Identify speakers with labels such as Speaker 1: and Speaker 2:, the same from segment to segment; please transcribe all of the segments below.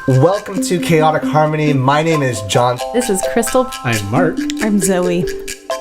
Speaker 1: Welcome to Chaotic Harmony. My name is John.
Speaker 2: This is Crystal.
Speaker 3: I'm Marc.
Speaker 4: I'm Zoe.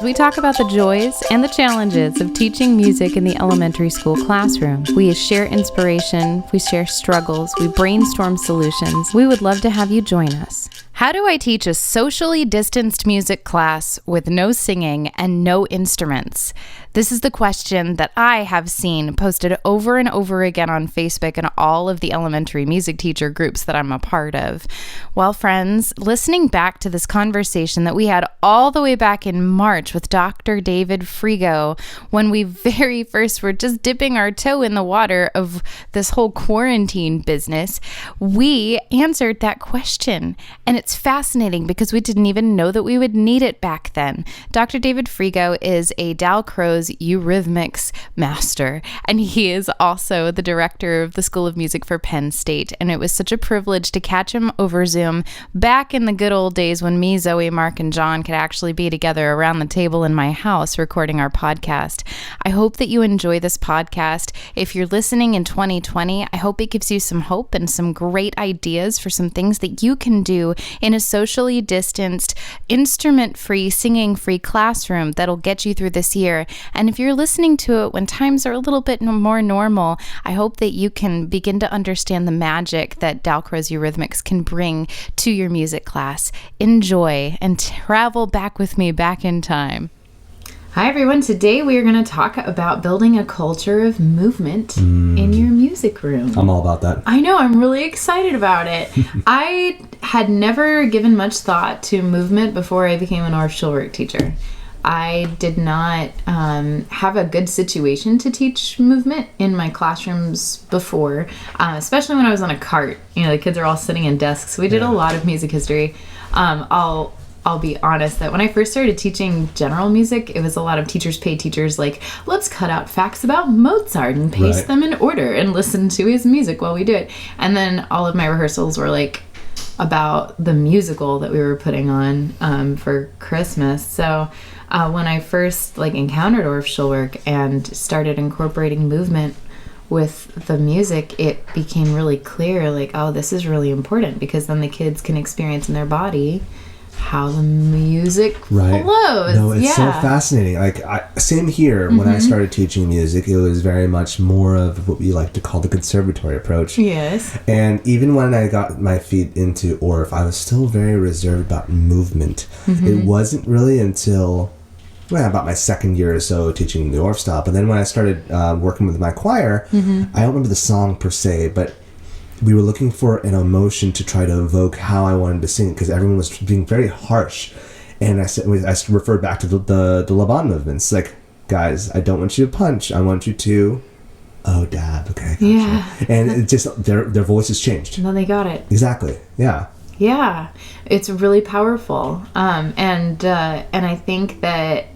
Speaker 2: We talk about the joys and the challenges of teaching music in the elementary school classroom. We share inspiration, we share struggles, we brainstorm solutions. We would love to have you join us. How do I teach a socially distanced music class with no singing and no instruments? This is the question that I have seen posted over and over again on Facebook and all of the elementary music teacher groups that I'm a part of. Well, friends, listening back to this conversation that we had all the way back in March with Dr. David Frego, when we very first were just dipping our toe in the water of this whole quarantine business, we answered that question. And it's fascinating because we didn't even know that we would need it back then. Dr. David Frego is a Dalcroze Eurhythmics master, and he is also the director of the School of Music for Penn State. And it was such a privilege to catch him over Zoom back in the good old days when me, Zoe, Marc, and John could actually be together around the table in my house recording our podcast. I hope that you enjoy this podcast. If you're listening in 2020, I hope it gives you some hope and some great ideas for some things that you can do in a socially distanced, instrument-free, singing-free classroom that'll get you through this year. And if you're listening to it when times are a little bit more normal, I hope that you can begin to understand the magic that Dalcroze Eurhythmics can bring to your music class. Enjoy and travel back with me back in time. Hi everyone, today we are going to talk about building a culture of movement in your music room.
Speaker 1: I'm all about that.
Speaker 2: I know, I'm really excited about it. I had never given much thought to movement before I became an orchestral work teacher. I did not have a good situation to teach movement in my classrooms before, especially when I was on a cart. You know, the kids are all sitting in desks. We did a lot of music history. I'll be honest that when I first started teaching general music, it was a lot of teachers pay teachers, like, let's cut out facts about Mozart and paste them in order and listen to his music while we do it. And then all of my rehearsals were like about the musical that we were putting on for Christmas. So when I first encountered orchestral work and started incorporating movement with the music, it became really clear, this is really important, because then the kids can experience in their body how the music flows.
Speaker 1: No, it's so fascinating. Same here. When I started teaching music, it was very much more of what we like to call the conservatory approach.
Speaker 2: Yes.
Speaker 1: And even when I got my feet into Orff, I was still very reserved about movement. It wasn't really until about my second year or so teaching the Orff style. But then when I started working with my choir, I don't remember the song per se, but we were looking for an emotion to try to evoke how I wanted to sing, because everyone was being very harsh. And I referred back to the Laban movements. Like, guys, I don't want you to punch. I want you to, dab. Okay, gotcha.
Speaker 2: Yeah.
Speaker 1: And it just, their voices changed.
Speaker 2: And then they got it.
Speaker 1: Exactly. Yeah.
Speaker 2: Yeah. It's really powerful. And I think that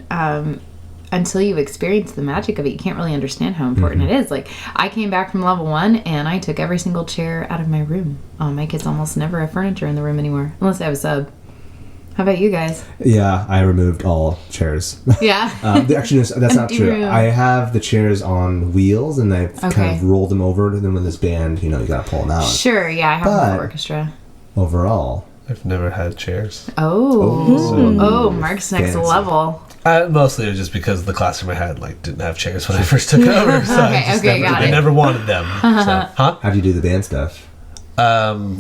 Speaker 2: until you experience the magic of it, you can't really understand how important it is. I came back from level 1 and I took every single chair out of my room. My kids almost never have furniture in the room anymore, unless I have a sub. How about you guys?
Speaker 1: Yeah, I removed all chairs.
Speaker 2: Yeah.
Speaker 1: Actually, that's not true. I have the chairs on wheels, and I kind of roll them over. And then with this band, you got to pull them out.
Speaker 2: Sure, yeah, I have one for orchestra.
Speaker 1: Overall,
Speaker 3: I've never had chairs.
Speaker 2: Marc's next level.
Speaker 3: Mostly it was just because the classroom I had didn't have chairs when I first took over. So I never wanted them.
Speaker 1: How do you do the band stuff?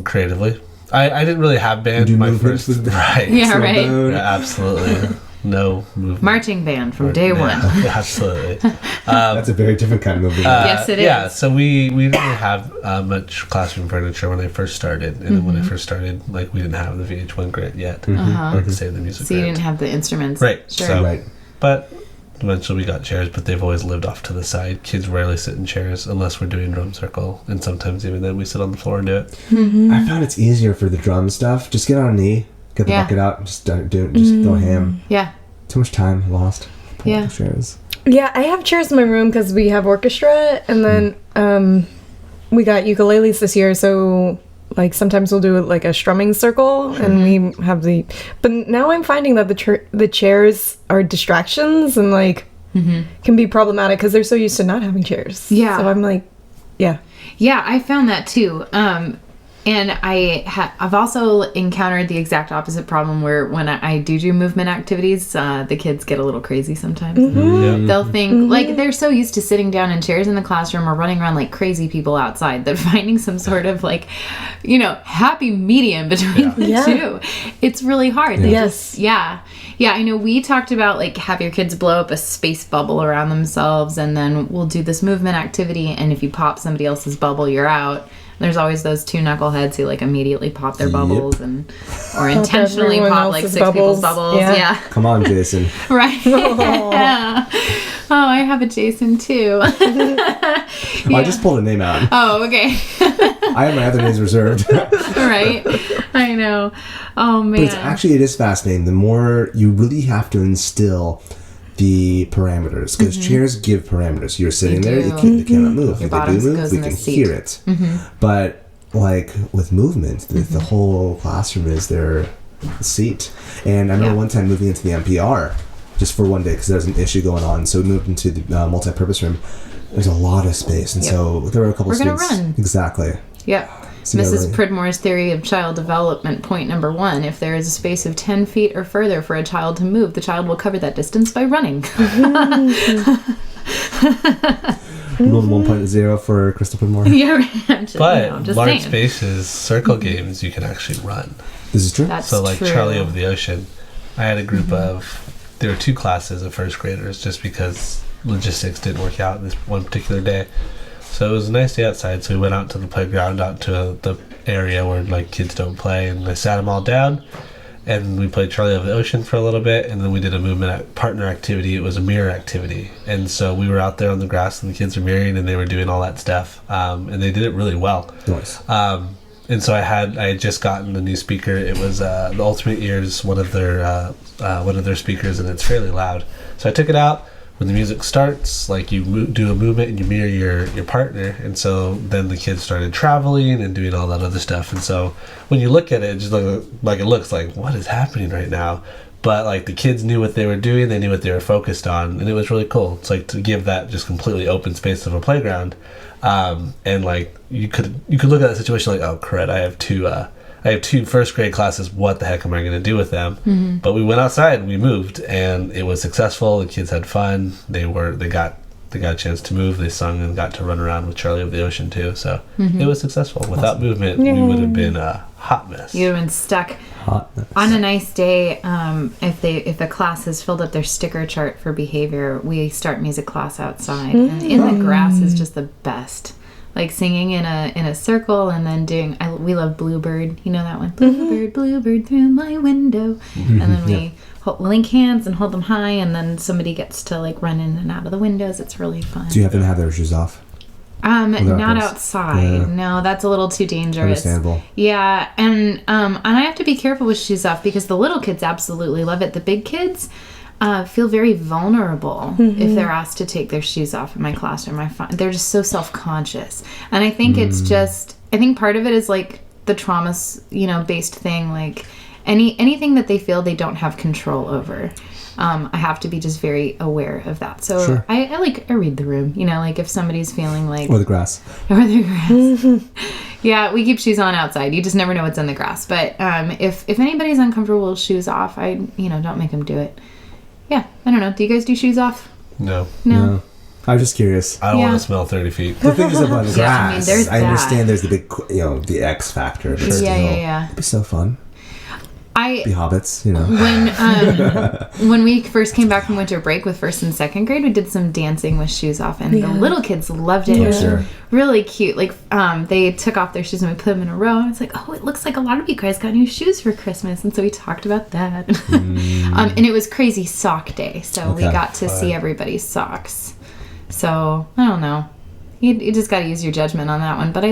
Speaker 3: Creatively. I didn't really have band in my first. Right.
Speaker 2: Yeah, right.
Speaker 3: Yeah, absolutely. No movement.
Speaker 2: Marching band from day one.
Speaker 3: Absolutely.
Speaker 1: That's a very different kind of movement.
Speaker 2: Yes, it is.
Speaker 3: Yeah, so we didn't have much classroom furniture when I first started. And then when I first started, we didn't have the VH1 grid yet. Or the Save the Music
Speaker 2: So you
Speaker 3: grid.
Speaker 2: didn't have the instruments.
Speaker 3: Right.
Speaker 2: Sure.
Speaker 3: So, but eventually we got chairs, but they've always lived off to the side. Kids rarely sit in chairs unless we're doing drum circle. And sometimes even then we sit on the floor and do it.
Speaker 1: I found it's easier for the drum stuff. Just get on a knee. Get the bucket out and just go ham.
Speaker 2: Yeah.
Speaker 1: Too much time lost. Pulling chairs.
Speaker 4: Yeah, I have chairs in my room because we have orchestra, and then we got ukuleles this year, so sometimes we'll do a strumming circle, and we have but now I'm finding that the chairs are distractions and can be problematic because they're so used to not having chairs.
Speaker 2: Yeah.
Speaker 4: So I'm yeah.
Speaker 2: Yeah, I found that too. And I've also encountered the exact opposite problem where when I do movement activities, the kids get a little crazy sometimes. They'll think, like, they're so used to sitting down in chairs in the classroom or running around like crazy people outside that finding some sort of, like, you know, happy medium between the two, it's really hard. They just, yeah, I know we talked about, like, have your kids blow up a space bubble around themselves, and then we'll do this movement activity, and if you pop somebody else's bubble, you're out. There's always those two knuckleheads who, like, immediately pop their bubbles or intentionally pop like six people's bubbles. Yeah.
Speaker 1: Come on, Jason.
Speaker 2: Right. Oh, I have a Jason too.
Speaker 1: I just pulled a name out.
Speaker 2: Oh, okay.
Speaker 1: I have my other names reserved.
Speaker 2: Right. I know. Oh, man.
Speaker 1: But it is fascinating. The more you really have to instill the parameters, because chairs give parameters. You're sitting there, you cannot move.
Speaker 2: Your
Speaker 1: If they do move, we can hear it. But like with movement, the whole classroom is their seat. And I remember one time moving into the NPR just for one day because there was an issue going on. So we moved into the multi-purpose room. There's a lot of space, and so there were a couple. We're
Speaker 2: gonna run.
Speaker 1: Exactly.
Speaker 2: Yep. So Mrs. Pridmore's theory of child development, point number 1, if there is a space of 10 feet or further for a child to move, the child will cover that distance by running.
Speaker 1: Rule 1.0 for Crystal Pridmore.
Speaker 2: Yeah,
Speaker 3: but large spaces, circle games, you can actually run.
Speaker 1: This is true.
Speaker 2: That's
Speaker 3: so, like
Speaker 2: true.
Speaker 3: Charlie Over the Ocean, I had a group there were 2 classes of first graders just because logistics didn't work out this one particular day. So it was a nice day outside, so we went out to the playground, out to the area where, like, kids don't play, and I sat them all down, and we played Charlie Over the Ocean for a little bit, and then we did a movement partner activity. It was a mirror activity, and so we were out there on the grass, and the kids were mirroring, and they were doing all that stuff, and they did it really well.
Speaker 1: Nice.
Speaker 3: And so I had just gotten a new speaker. It was the Ultimate Ears, one of their speakers, and it's fairly loud. So I took it out. When the music starts, like, you do a movement and you mirror your partner, and so then the kids started traveling and doing all that other stuff. And so when you look at it, it just looks like, what is happening right now? But, like, the kids knew what they were doing, they knew what they were focused on, and it was really cool. It's like to give that just completely open space of a playground, and, like, you could look at that situation like, oh crud, I have two first grade classes. What the heck am I going to do with them? But we went outside and we moved, and it was successful. The kids had fun. They got a chance to move. They sung and got to run around with Charlie Over the Ocean too. So it was successful. Without movement, we would have been a hot mess.
Speaker 2: You would have been stuck.
Speaker 1: Hotness.
Speaker 2: On a nice day, if a class has filled up their sticker chart for behavior, we start music class outside, and in the grass is just the best. Like singing in a circle, and then we love Bluebird. You know that one? Bluebird, Bluebird through my window. And then we link hands and hold them high, and then somebody gets to, like, run in and out of the windows. It's really fun.
Speaker 1: Do you happen to have their shoes off?
Speaker 2: Not outside. Yeah. No, that's a little too dangerous.
Speaker 1: Understandable.
Speaker 2: Yeah, and I have to be careful with shoes off because the little kids absolutely love it. The big kids feel very vulnerable if they're asked to take their shoes off in my classroom. They're just so self-conscious, and I think it's just. I think part of it is, like, the traumas, based thing. Like anything that they feel they don't have control over. I have to be just very aware of that. So sure. I read the room. Like if somebody's feeling like
Speaker 1: or the grass.
Speaker 2: Yeah, we keep shoes on outside. You just never know what's in the grass. But if anybody's uncomfortable with shoes off, I don't make them do it. Yeah, I don't know. Do you guys do shoes off?
Speaker 3: No.
Speaker 1: I was just curious.
Speaker 3: I don't want to smell 30 feet.
Speaker 1: The thing is about the grass.
Speaker 2: I
Speaker 1: understand there's the big, the X factor. But
Speaker 2: yeah.
Speaker 1: It'd be so fun. Be hobbits,
Speaker 2: When we first came back from winter break with first and second grade, we did some dancing with shoes off, and the little kids loved it. It was really cute. Like, they took off their shoes and we put them in a row, and it's like, oh, it looks like a lot of you guys got new shoes for Christmas, and so we talked about that. And it was crazy sock day, so we got to see everybody's socks. So I don't know. You just got to use your judgment on that one. But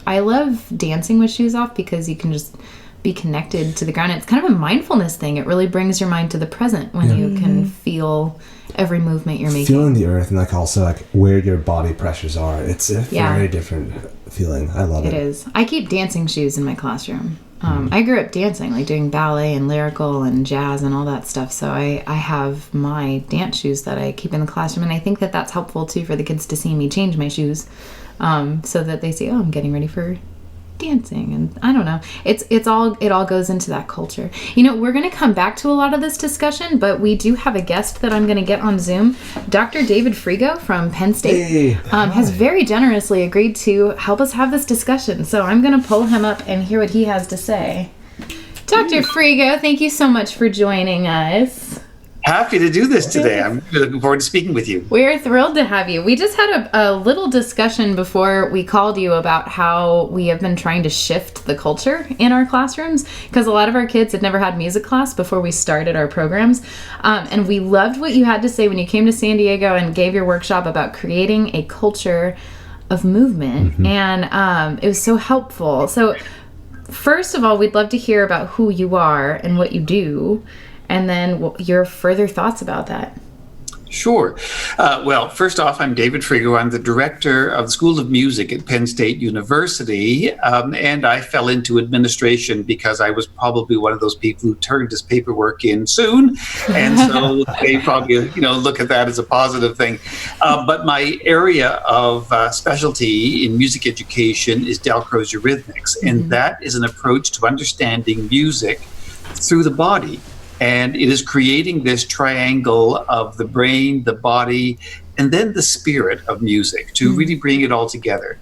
Speaker 2: I love dancing with shoes off because you can just be connected to the ground. It's kind of a mindfulness thing. It really brings your mind to the present when you can feel every movement you're making.
Speaker 1: Feeling the earth and also where your body pressures are. It's a very different feeling. I love it.
Speaker 2: It is. I keep dancing shoes in my classroom. I grew up dancing, like doing ballet and lyrical and jazz and all that stuff. So I have my dance shoes that I keep in the classroom, and I think that that's helpful too for the kids to see me change my shoes, so that they say, oh, I'm getting ready for dancing, and I don't know. It all goes into that culture. You know, we're going to come back to a lot of this discussion, but we do have a guest that I'm going to get on Zoom. Dr. David Frego from Penn State has very generously agreed to help us have this discussion. So I'm going to pull him up and hear what he has to say. Dr. Frego, thank you so much for joining us.
Speaker 5: Happy to do this today. I'm looking forward to speaking with you.
Speaker 2: We're thrilled to have you. We just had a little discussion before we called you about how we have been trying to shift the culture in our classrooms, because a lot of our kids had never had music class before we started our programs. And we loved what you had to say when you came to San Diego and gave your workshop about creating a culture of movement. Mm-hmm. And it was so helpful. So first of all, we'd love to hear about who you are and what you do, and then your further thoughts about that.
Speaker 5: Sure. Well, first off, I'm David Frego. I'm the director of the School of Music at Penn State University, and I fell into administration because I was probably one of those people who turned his paperwork in soon, and so they probably, look at that as a positive thing. But my area of specialty in music education is Dalcroze Eurhythmics, and that is an approach to understanding music through the body. And it is creating this triangle of the brain, the body, and then the spirit of music to really bring it all together.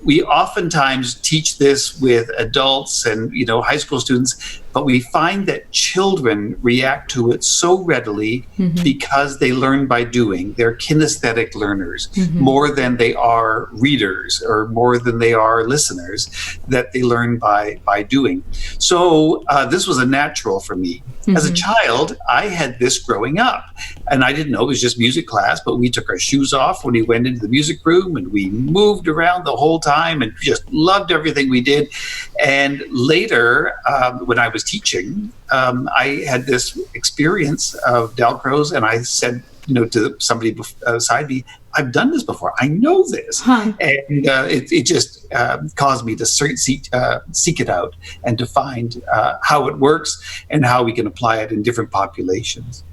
Speaker 5: We oftentimes teach this with adults and high school students, but we find that children react to it so readily because they learn by doing. They're kinesthetic learners more than they are readers or more than they are listeners, that they learn by doing. So this was a natural for me. As a child, I had this growing up, and I didn't know it was just music class, but we took our shoes off when we went into the music room, and we moved around the whole time and just loved everything we did. And later, when I was teaching, I had this experience of Dalcroze, and I said, to somebody beside me, I've done this before. I know this. And it just caused me to seek it out and to find how it works and how we can apply it in different populations.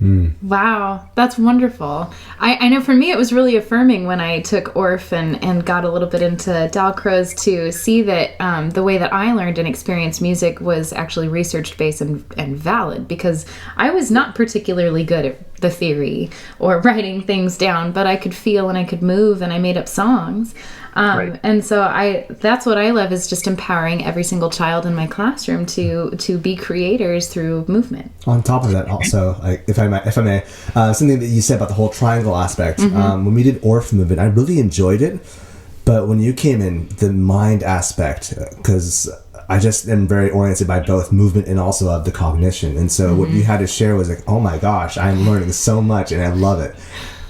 Speaker 2: Wow, that's wonderful. I know for me it was really affirming when I took ORF and got a little bit into Dalcroze to see that the way that I learned and experienced music was actually research-based and valid, because I was not particularly good at the theory or writing things down, but I could feel and I could move and I made up songs. Right. And so that's what I love, is just empowering every single child in my classroom to be creators through movement.
Speaker 1: On top of that, also, if I may, something that you said about the whole triangle aspect. When we did ORF movement, I really enjoyed it, but when you came in, the mind aspect, because I just am very oriented by both movement and also of the cognition. And so what you had to share was like, oh my gosh, I'm learning so much and I love it.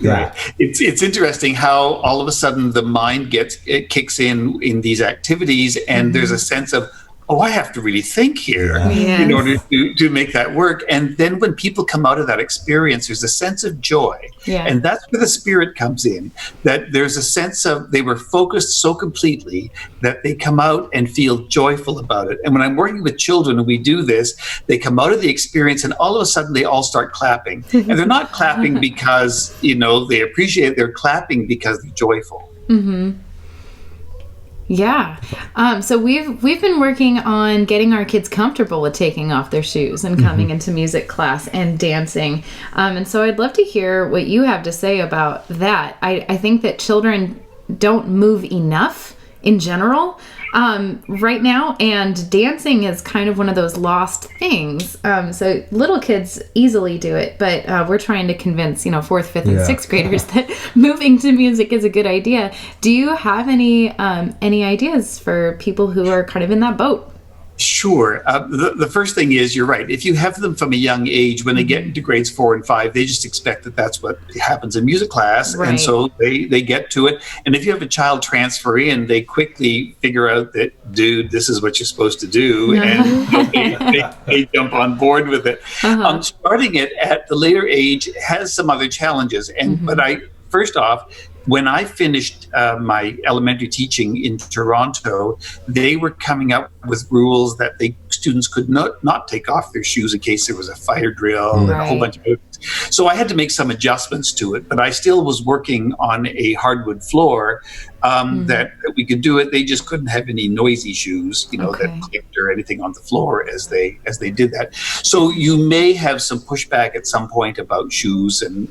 Speaker 1: Yeah.
Speaker 5: Right. It's interesting how all of a sudden the mind kicks in these activities, and there's a sense of, oh, I have to really think here in order to make that work. And then when people come out of that experience, there's a sense of joy. Yeah. And that's where the spirit comes in, that there's a sense of they were focused so completely that they come out and feel joyful about it. And when I'm working with children and we do this, they come out of the experience and all of a sudden they all start clapping. And they're not clapping because, they appreciate it. They're clapping because they're joyful.
Speaker 2: Yeah. So we've been working on getting our kids comfortable with taking off their shoes and coming into music class and dancing. And so I'd love to hear what you have to say about that. I think that children don't move enough in general right now, and dancing is kind of one of those lost things. So little kids easily do it, but we're trying to convince, 4th, 5th, and 6th graders that moving to music is a good idea. Do you have any ideas for people who are kind of in that boat?
Speaker 5: Sure. The first thing is, you're right. If you have them from a young age, when they get into grades 4 and 5, they just expect that that's what happens in music class. Right. And so they get to it. And if you have a child transfer in, they quickly figure out that, dude, this is what you're supposed to do. And they jump on board with it. Starting it at the later age has some other challenges. But first off, when I finished my elementary teaching in Toronto, they were coming up with rules that students could not take off their shoes in case there was a fire drill and a whole bunch of movements. So I had to make some adjustments to it, but I still was working on a hardwood floor that we could do it. They just couldn't have any noisy shoes, that clicked or anything on the floor as they did that. So you may have some pushback at some point about shoes and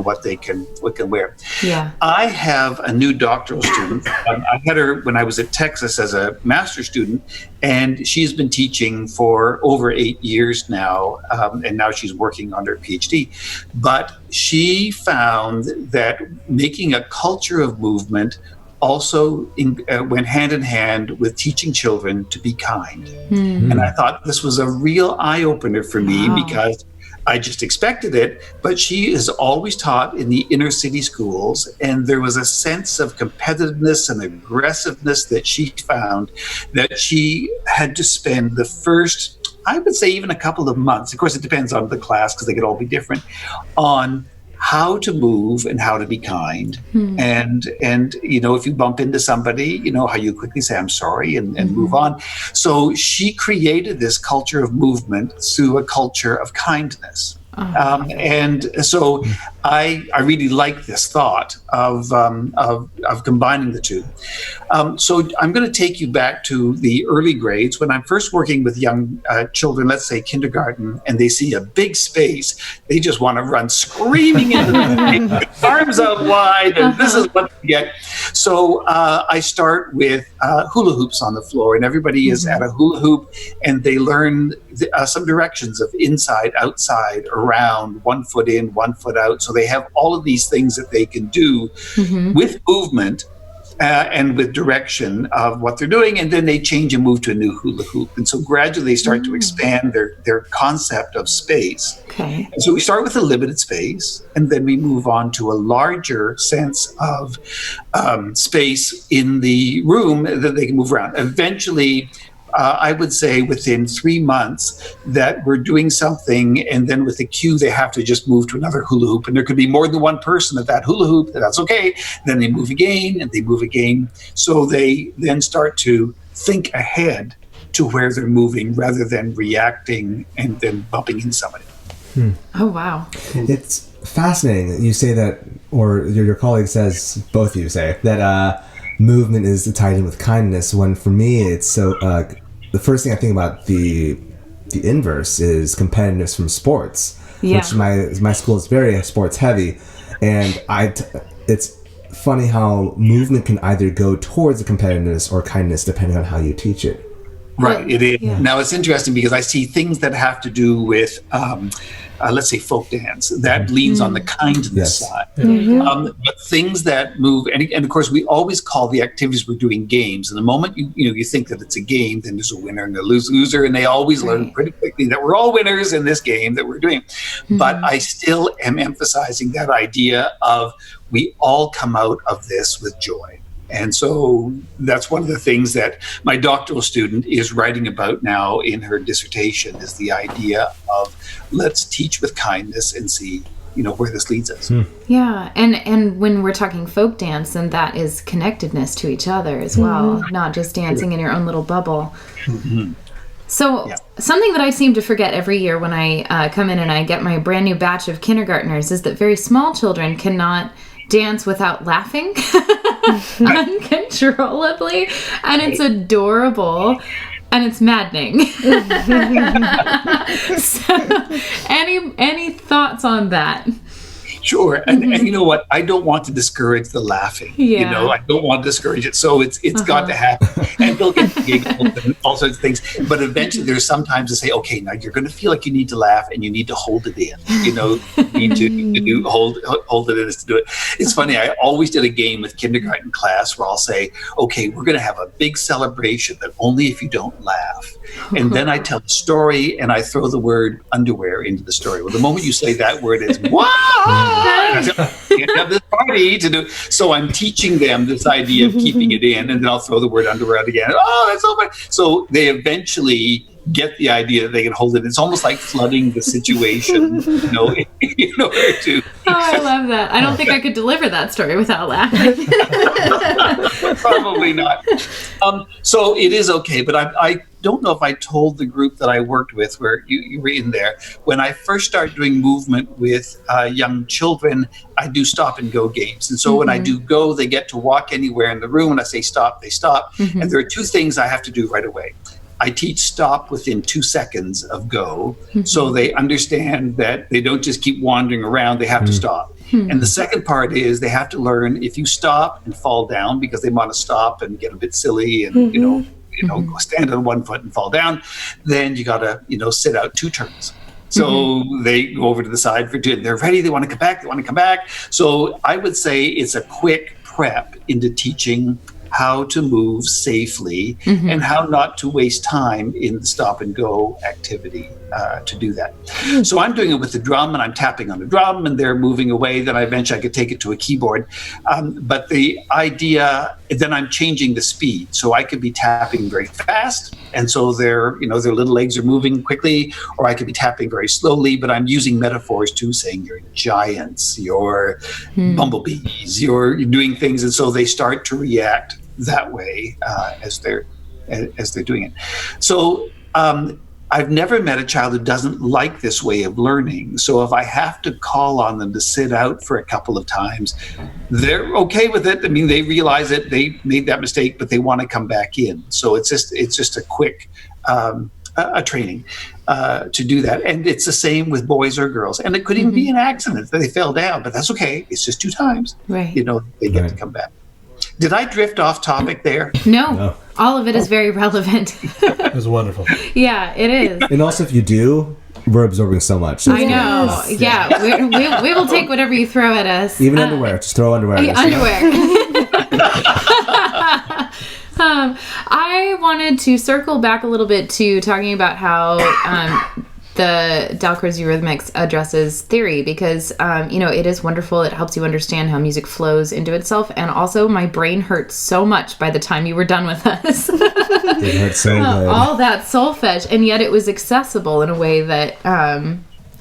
Speaker 5: what they can wear.
Speaker 2: Yeah.
Speaker 5: I have a new doctoral student. I had her when I was at Texas as a master's student, and she's been teaching for over 8 years now, and now she's working on her PhD. But she found that making a culture of movement also went hand in hand with teaching children to be kind. Mm-hmm. And I thought this was a real eye-opener for me because I just expected it, but she is always taught in the inner city schools, and there was a sense of competitiveness and aggressiveness that she found that she had to spend the first, I would say even a couple of months, of course it depends on the class because they could all be different, on how to move and how to be kind. And if you bump into somebody, how you quickly say, I'm sorry, and move on. So she created this culture of movement through a culture of kindness. And so I really like this thought of combining the two. So I'm going to take you back to the early grades when I'm first working with young children, let's say kindergarten, and they see a big space. They just want to run screaming into the space, arms out wide, and this is what they get. So I start with hula hoops on the floor, and everybody is at a hula hoop, and they learn some directions of inside, outside, around, 1 foot in, 1 foot out. So they have all of these things that they can do with movement and with direction of what they're doing, and then they change and move to a new hula hoop. And so gradually they start to expand their concept of space.
Speaker 2: Okay.
Speaker 5: And so we start with a limited space, and then we move on to a larger sense of space in the room that they can move around. Eventually, I would say within 3 months that we're doing something, and then with the cue, they have to just move to another hula hoop. And there could be more than one person at that hula hoop, and that's okay. Then they move again, and they move again. So they then start to think ahead to where they're moving rather than reacting and then bumping into somebody.
Speaker 2: Oh, wow.
Speaker 1: It's fascinating. You say that, or your colleague says, both of you say, that movement is tied in with kindness, when for me, it's so... the first thing I think about the inverse is competitiveness from sports, which my school is very sports heavy, and it's funny how movement can either go towards the competitiveness or kindness depending on how you teach it.
Speaker 5: Right, it is. Yeah. Now it's interesting because I see things that have to do with, let's say, folk dance that leans on the kindness side. But things that move, and of course, we always call the activities we're doing games. And the moment you think that it's a game, then there's a winner and a loser, and they always learn pretty quickly that we're all winners in this game that we're doing. But I still am emphasizing that idea of we all come out of this with joy. And so that's one of the things that my doctoral student is writing about now in her dissertation, is the idea of let's teach with kindness and see, where this leads us.
Speaker 2: Yeah, and when we're talking folk dance, then that is connectedness to each other as well, not just dancing in your own little bubble. So something that I seem to forget every year when I come in and I get my brand new batch of kindergartners is that very small children cannot dance without laughing uncontrollably, and it's adorable and it's maddening. So any thoughts on that?
Speaker 5: Sure. And you know what? I don't want to discourage the laughing. I don't want to discourage it. So it's got to happen. And they'll get giggled and all sorts of things. But eventually there's sometimes to say, okay, now you're going to feel like you need to laugh and you need to hold it in. You need to hold it in to do it. It's funny. I always did a game with kindergarten class where I'll say, okay, we're going to have a big celebration, but only if you don't laugh. And then I tell the story and I throw the word underwear into the story. Well, the moment you say that word, it's wow! You have this party to do. So I'm teaching them this idea of keeping it in, and then I'll throw the word underwear out again. Oh, that's so funny. So they eventually get the idea that they can hold it. It's almost like flooding the situation, in order to.
Speaker 2: Oh, I love that. I don't think I could deliver that story without laughing.
Speaker 5: Probably not. So it is okay, but I don't know if I told the group that I worked with, where you were in there, when I first started doing movement with young children, I do stop and go games. And so when I do go, they get to walk anywhere in the room. When I say stop, they stop. And there are two things I have to do right away. I teach stop within 2 seconds of go, so they understand that they don't just keep wandering around, they have to stop. And the second part is they have to learn, if you stop and fall down because they want to stop and get a bit silly and go stand on one foot and fall down, then you got to sit out 2 turns. So they go over to the side for 2. They're ready. They want to come back. So I would say it's a quick prep into teaching how to move safely and how not to waste time in the stop and go activity to do that. So I'm doing it with the drum, and I'm tapping on the drum, and they're moving away. Then eventually I could take it to a keyboard. But the idea, then I'm changing the speed. So I could be tapping very fast, and so their little legs are moving quickly, or I could be tapping very slowly, but I'm using metaphors too, saying you're giants, you're bumblebees, you're doing things, and so they start to react that way as they're doing it. So I've never met a child who doesn't like this way of learning. So if I have to call on them to sit out for a couple of times, they're okay with it. I mean, they realize it, they made that mistake, but they want to come back in. So it's just a quick a training to do that. And it's the same with boys or girls. And it could even be an accident that they fell down, but that's okay. It's just 2 times.
Speaker 2: Right.
Speaker 5: They get to come back. Did I drift off topic there?
Speaker 2: No. All of it is very relevant.
Speaker 3: It was wonderful.
Speaker 2: Yeah, it is.
Speaker 1: And also, if you do, we're absorbing so much.
Speaker 2: I know. Yeah, we will take whatever you throw at us.
Speaker 1: Even underwear. Just throw underwear at us.
Speaker 2: Underwear. I wanted to circle back a little bit to talking about how the Dalcroze Eurhythmics addresses theory, because it is wonderful. It helps you understand how music flows into itself, and also my brain hurt so much by the time you were done with us.
Speaker 1: It hurt so good.
Speaker 2: All that solfege, and yet it was accessible in a way that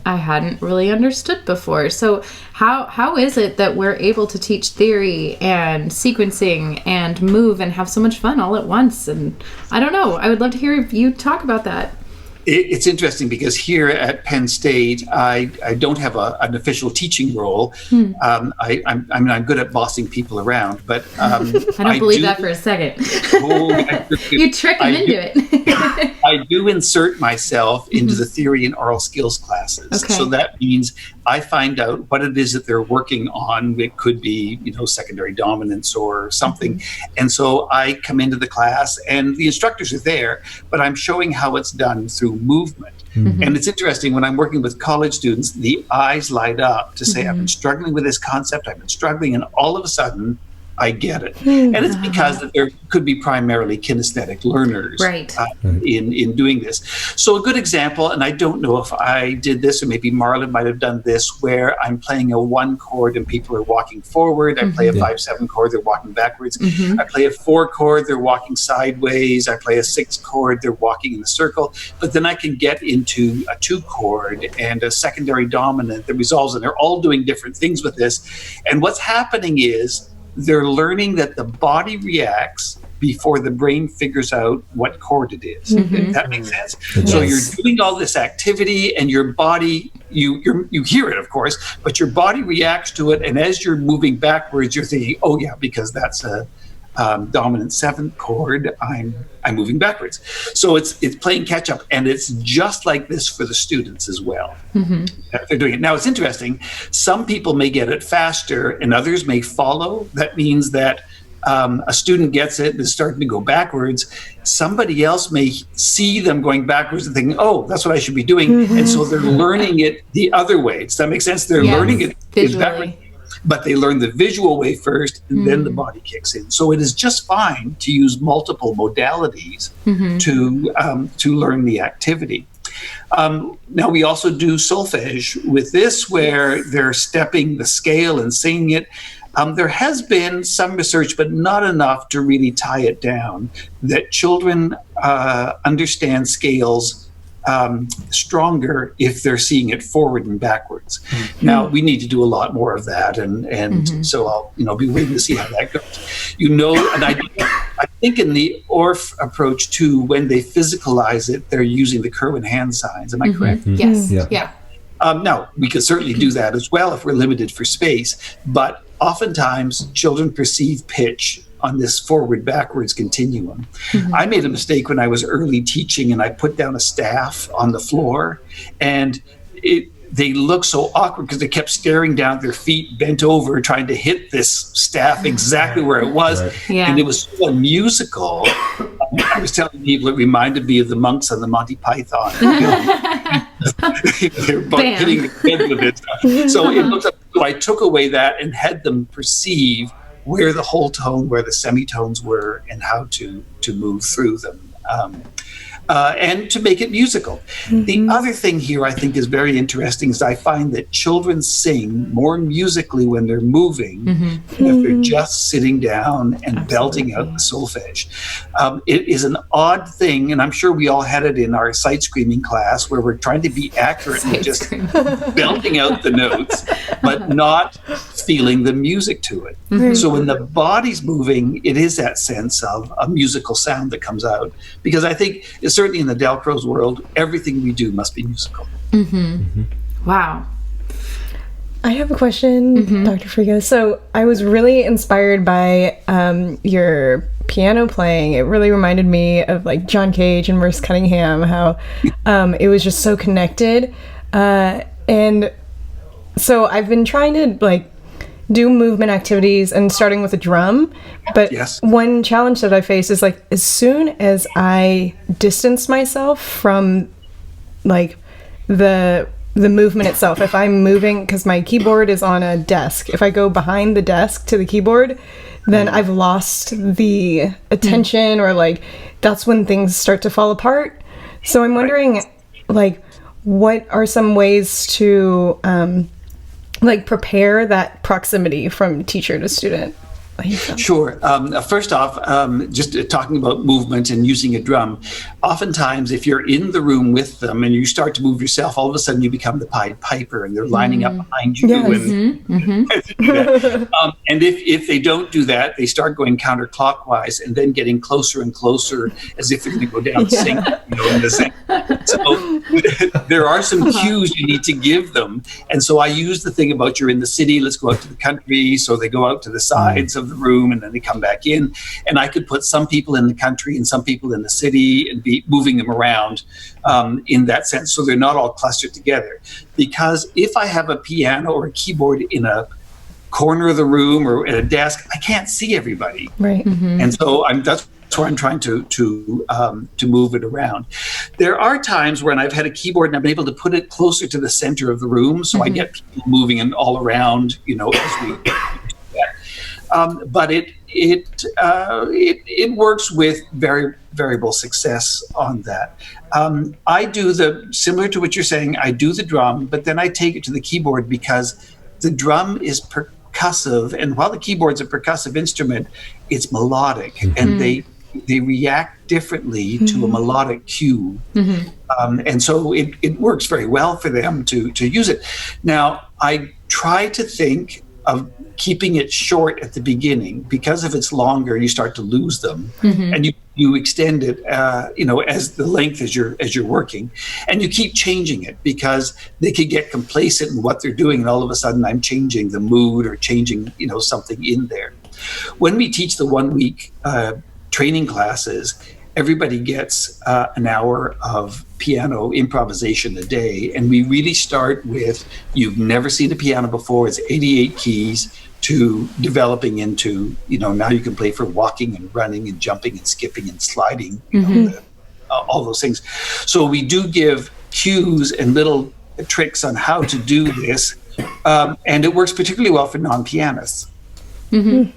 Speaker 2: I hadn't really understood before. So how is it that we're able to teach theory and sequencing and move and have so much fun all at once? And I don't know. I would love to hear you talk about that.
Speaker 5: It's interesting because here at Penn State, I don't have an official teaching role. I'm good at bossing people around, but
Speaker 2: I don't believe that for a second. You trick them into it.
Speaker 5: I do insert myself into the theory and oral skills classes. Okay. So that means I find out what it is that they're working on. It could be, secondary dominance or something. And so I come into the class and the instructors are there, but I'm showing how it's done through movement. And it's interesting, when I'm working with college students, the eyes light up to say, I've been struggling with this concept, I've been struggling, and all of a sudden I get it. And it's because that there could be primarily kinesthetic learners in doing this. So a good example, and I don't know if I did this, or maybe Marlon might have done this, where I'm playing a 1 chord and people are walking forward. I play a 5/7 chord, they're walking backwards. I play a 4 chord, they're walking sideways. I play a 6 chord, they're walking in a circle. But then I can get into a 2 chord and a secondary dominant that resolves, and they're all doing different things with this. And what's happening is they're learning that the body reacts before the brain figures out what chord it is. If that makes sense. Yes. So you're doing all this activity, and your body, you hear it, of course, but your body reacts to it. And as you're moving backwards, you're thinking, oh yeah, because that's a dominant 7th chord, I'm moving backwards. So it's playing catch up, and it's just like this for the students as well. They're doing it. Now it's interesting, some people may get it faster and others may follow. That means that a student gets it and is starting to go backwards. Somebody else may see them going backwards and thinking, oh, that's what I should be doing. And so they're learning it the other way. Does that make sense? They're learning it backwards. But they learn the visual way first, and then the body kicks in. So it is just fine to use multiple modalities to learn the activity. Now we also do solfege with this, where they're stepping the scale and singing it. There has been some research, but not enough to really tie it down, that children understand scales stronger if they're seeing it forward and backwards. Now we need to do a lot more of that, and so I'll be waiting to see how that goes. An idea I think in the ORF approach too, when they physicalize it, they're using the Kerwin hand signs. Am I correct?
Speaker 2: Yes.
Speaker 1: Yeah.
Speaker 2: Yeah.
Speaker 5: Now, we could certainly do that as well if we're limited for space, but oftentimes children perceive pitch on this forward-backwards continuum. I made a mistake when I was early teaching, and I put down a staff on the floor, and they looked so awkward because they kept staring down at their feet, bent over, trying to hit this staff exactly where it was.
Speaker 1: Right.
Speaker 2: Yeah.
Speaker 5: And it was so musical. I was telling people it reminded me of the monks on the Monty Python. They're both
Speaker 2: Bam.
Speaker 5: hitting the head with it. So it looked like, so I took away that and had them perceive where the whole tone, where the semitones were, and how to move through them. And to make it musical. The other thing here I think is very interesting is I find that children sing more musically when they're moving than if they're just sitting down and belting out the solfege. It is an odd thing, and I'm sure we all had it in our sight screaming class where we're trying to be accurate and just belting out the notes, but not feeling the music to it. So when the body's moving, it is that sense of a musical sound that comes out. Because I think, certainly in the Dalcroze world, everything we do must be musical.
Speaker 2: Wow.
Speaker 4: I have a question, Dr. Frego. So I was really inspired by your piano playing. It really reminded me of like John Cage and Merce Cunningham, how it was just so connected. And so I've been trying to like do movement activities and starting with a drum. But one challenge that I face is like as soon as I distance myself from like the movement itself, if I'm moving, because my keyboard is on a desk, if I go behind the desk to the keyboard, then I've lost the attention, or like that's when things start to fall apart. So I'm wondering like what are some ways to like prepare that proximity from teacher to student?
Speaker 5: Sure. First off, just talking about movement and using a drum, oftentimes if you're in the room with them and you start to move yourself, all of a sudden you become the Pied Piper and they're lining up behind you. And if they don't do that, they start going counterclockwise and then getting closer and closer as if they're going to go down the sink, in the sink. So there are some cues you need to give them. And so I use the thing about you're in the city, let's go out to the country. So they go out to the sides of the room and then they come back in. And I could put some people in the country and some people in the city and be moving them around in that sense. So they're not all clustered together. Because if I have a piano or a keyboard in a corner of the room or at a desk, I can't see everybody.
Speaker 4: Right.
Speaker 5: And so that's where I'm trying to move it around. There are times when I've had a keyboard and I'm able to put it closer to the center of the room, so I get people moving and all around, as we do that. But it works with very variable success on that. I do similar to what you're saying. I do the drum, but then I take it to the keyboard because the drum is percussive, and while the keyboard's a percussive instrument, it's melodic, and they react differently to a melodic cue. And so it works very well for them to use it. Now, I try to think of keeping it short at the beginning, because if it's longer, you start to lose them, and you extend it, as the length as you're working, and you keep changing it because they could get complacent in what they're doing, and all of a sudden I'm changing the mood or changing, something in there. When we teach the 1 week training classes, everybody gets an hour of piano improvisation a day, and we really start with you've never seen a piano before. It's 88 keys to developing into now you can play for walking and running and jumping and skipping and sliding, all those things. So we do give cues and little tricks on how to do this, and it works particularly well for non-pianists. You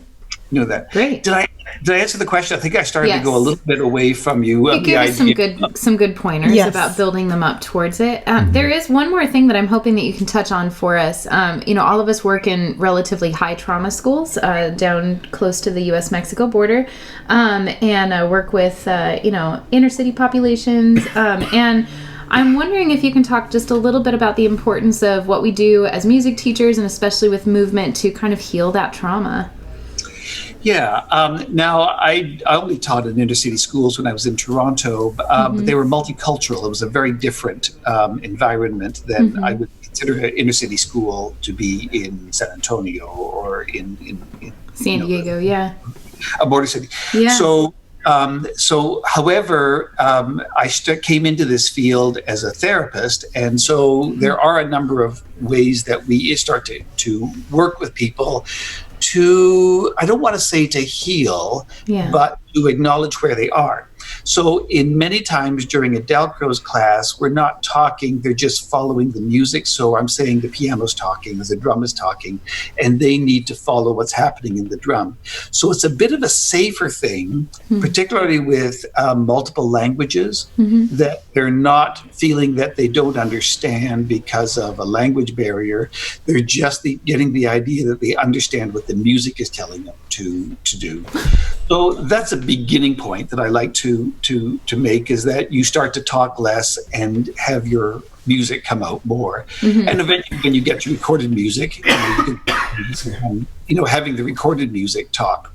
Speaker 5: know that.
Speaker 2: Great.
Speaker 5: Did I answer the question? I think I started to go a little bit away from you.
Speaker 2: You gave us some good pointers about building them up towards it. There is one more thing that I'm hoping that you can touch on for us. All of us work in relatively high trauma schools down close to the U.S.-Mexico border, and work with inner city populations. And I'm wondering if you can talk just a little bit about the importance of what we do as music teachers, and especially with movement, to kind of heal that trauma.
Speaker 5: Yeah. Now, I only taught in inner city schools when I was in Toronto, but they were multicultural. It was a very different environment than I would consider an inner city school to be in San Antonio or in
Speaker 2: San Diego,
Speaker 5: a border city.
Speaker 2: Yeah.
Speaker 5: So, however, I came into this field as a therapist, and so there are a number of ways that we start to work with people to, I don't want to say to heal, but to acknowledge where they are. So in many times during a Dalcroze class, we're not talking, they're just following the music. So I'm saying the piano's talking, or the drum is talking, and they need to follow what's happening in the drum. So it's a bit of a safer thing, particularly with multiple languages, that they're not feeling that they don't understand because of a language barrier. They're just getting the idea that they understand what the music is telling them to do. So that's a beginning point that I like to make, is that you start to talk less and have your music come out more. And eventually when you get to recorded music, having the recorded music talk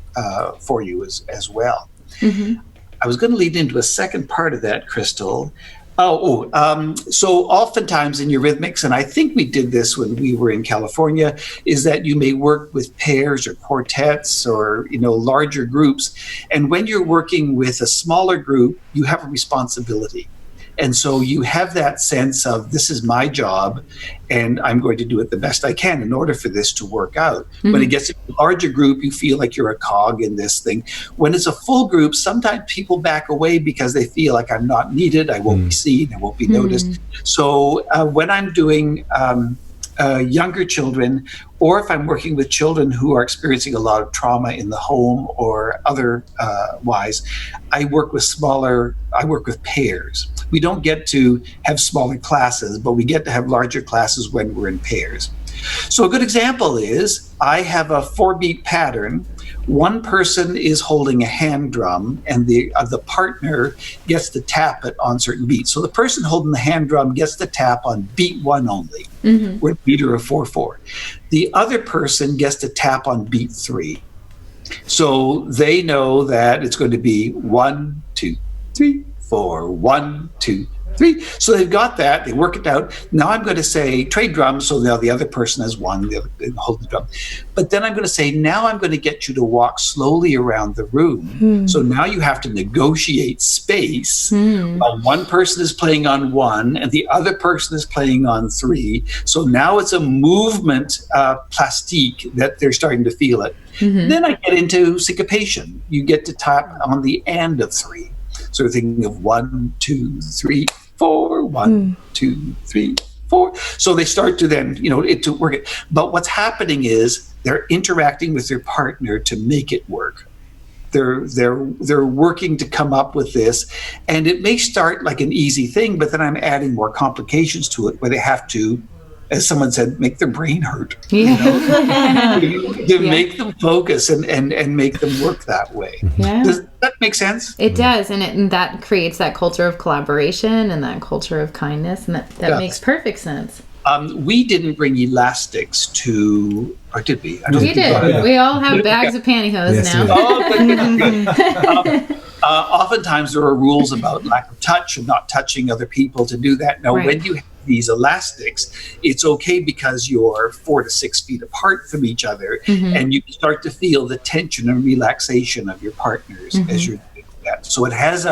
Speaker 5: for you as well. I was going to lead into a second part of that, Crystal. So oftentimes in Eurhythmics, and I think we did this when we were in California, is that you may work with pairs or quartets or, larger groups. And when you're working with a smaller group, you have a responsibility. And so you have that sense of, this is my job and I'm going to do it the best I can in order for this to work out. When it gets to a larger group, you feel like you're a cog in this thing. When it's a full group, sometimes people back away because they feel like I'm not needed, I won't be seen, I won't be noticed. So when I'm doing younger children, or if I'm working with children who are experiencing a lot of trauma in the home or otherwise, I work with pairs. We don't get to have smaller classes, but we get to have larger classes when we're in pairs. So a good example is, I have a 4-beat pattern. One person is holding a hand drum, and the partner gets to tap it on certain beats. So the person holding the hand drum gets to tap on beat 1 only. We're meter of 4/4. The other person gets to tap on beat 3. So they know that it's going to be 1, 2, 3, 4, 1, 2, 3. So they've got that. They work it out. Now I'm going to say trade drums. So now the other person has 1, the other hold the drum. But then I'm going to say, now I'm going to get you to walk slowly around the room. So now you have to negotiate space while one person is playing on 1 and the other person is playing on 3. So now it's a movement plastique that they're starting to feel it. Then I get into syncopation. You get to tap on the and of 3. So we're thinking of 1, 2, 3, 4, 1, 2, 3, 4. So they start to then, to work it. But what's happening is they're interacting with their partner to make it work. They're working to come up with this, and it may start like an easy thing, but then I'm adding more complications to it, where they have to, as someone said, make their brain hurt. To make them focus and make them work that way. Does that make sense?
Speaker 2: It does, and that creates that culture of collaboration and that culture of kindness, and that makes perfect sense.
Speaker 5: We didn't bring elastics to, or did we?
Speaker 2: We did. We all have bags of pantyhose now.
Speaker 5: Oftentimes there are rules about lack of touch and not touching other people to do that. Now, when you have these elastics, it's okay because you're 4 to 6 feet apart from each other, and you start to feel the tension and relaxation of your partners as you're doing that. So it has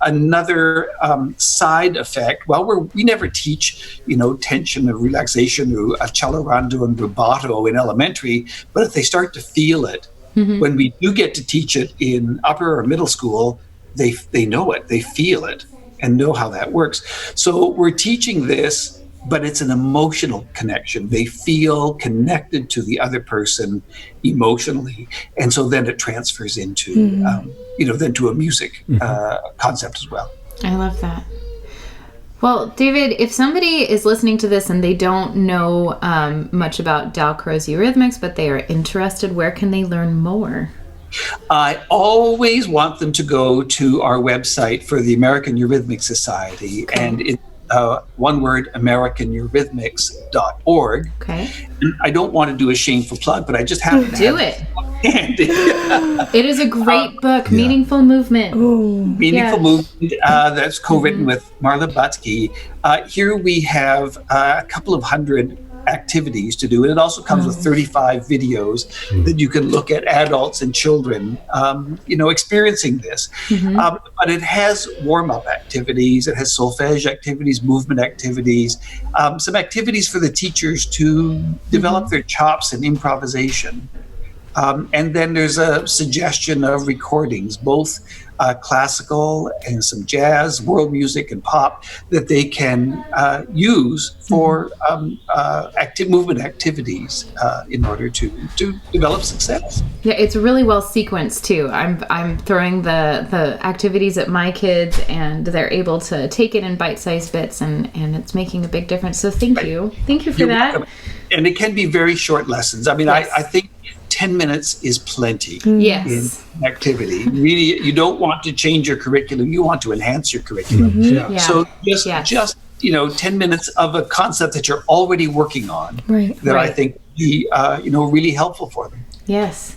Speaker 5: another side effect. Well, we never teach, tension and relaxation or accelerando and rubato in elementary, but if they start to feel it, when we do get to teach it in upper or middle school, they know it, they feel it, and know how that works. So we're teaching this, but it's an emotional connection. They feel connected to the other person emotionally, and so then it transfers into, then to a music concept as well.
Speaker 2: I love that. Well, David, if somebody is listening to this and they don't know much about Dalcroze Eurhythmics, but they are interested, where can they learn more?
Speaker 5: I always want them to go to our website for the American Eurhythmic Society, and it's one word, AmericanEurhythmics.org. Okay. And I don't want to do a shameful plug, but I just happen to
Speaker 2: do it. It is a great book, Meaningful Movement.
Speaker 5: Meaningful Movement, that's co-written with Marla Butsky. Here we have a couple of hundred activities to do, and it also comes with 35 videos that you can look at adults and children experiencing this. But it has warm-up activities, it has solfege activities, movement activities, some activities for the teachers to develop their chops in improvisation. And then there's a suggestion of recordings, both classical and some jazz, world music, and pop that they can use for movement activities in order to develop success.
Speaker 2: Yeah, it's really well sequenced too. I'm throwing the activities at my kids, and they're able to take it in bite-sized bits, and it's making a big difference. So thank you for
Speaker 5: You're
Speaker 2: that.
Speaker 5: welcome. And it can be very short lessons. I mean,
Speaker 2: Yes.
Speaker 5: I think 10 minutes is plenty
Speaker 2: Yes.
Speaker 5: in activity. Really, you don't want to change your curriculum. You want to enhance your curriculum.
Speaker 2: Yeah.
Speaker 5: So just
Speaker 2: Yes.
Speaker 5: 10 minutes of a concept that you're already working on that I
Speaker 2: Right.
Speaker 5: think would be really helpful for them.
Speaker 2: Yes.